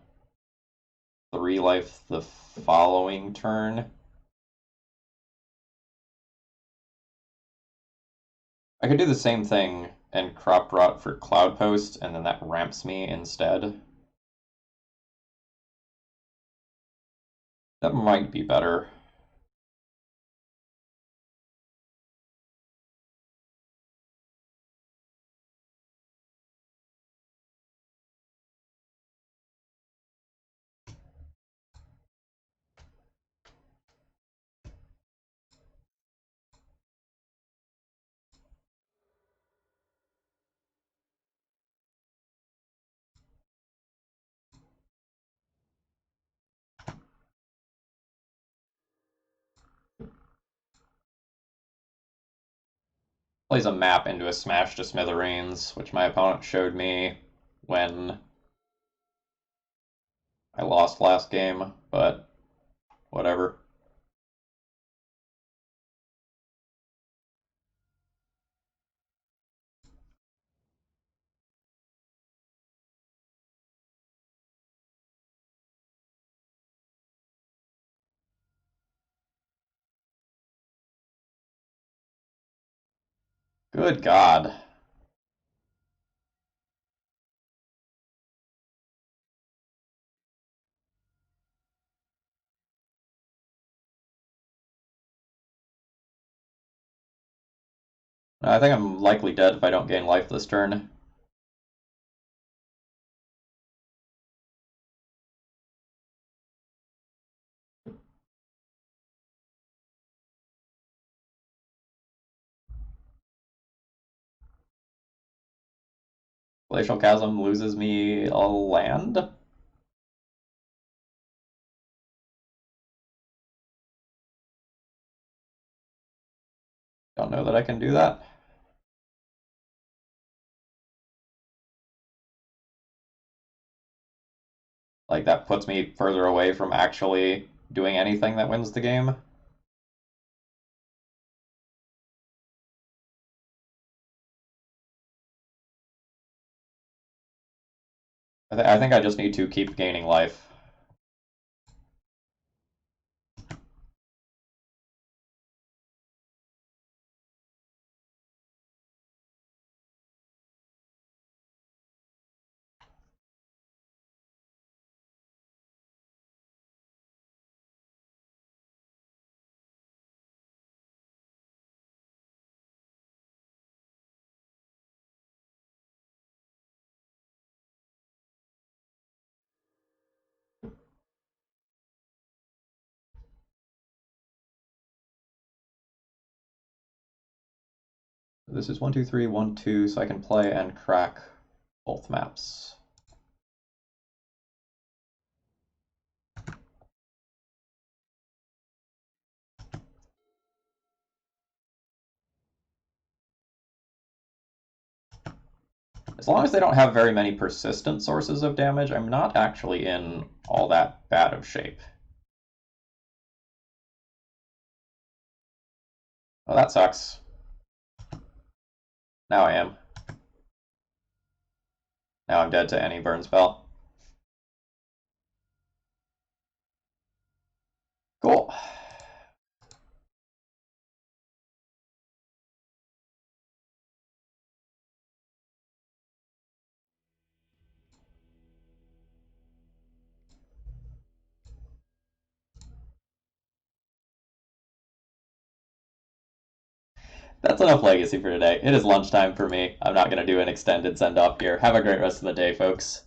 3 life the following turn. I could do the same thing and crop rot for Cloud Post, and then that ramps me instead. That might be better. Plays a map into a Smash to Smithereens, which my opponent showed me when I lost last game, but whatever. Good God. I think I'm likely dead if I don't gain life this turn. Glacial Chasm loses me a land? Don't know that I can do that. Like, that puts me further away from actually doing anything that wins the game. I think I just need to keep gaining life. This is 1, 2, 3, 1, 2, so I can play and crack both maps. As long as they don't have very many persistent sources of damage, I'm not actually in all that bad of shape. Oh, that sucks. Now I am. Now I'm dead to any burn spell. Cool. That's enough Legacy for today. It is lunchtime for me. I'm not going to do an extended send-off here. Have a great rest of the day, folks.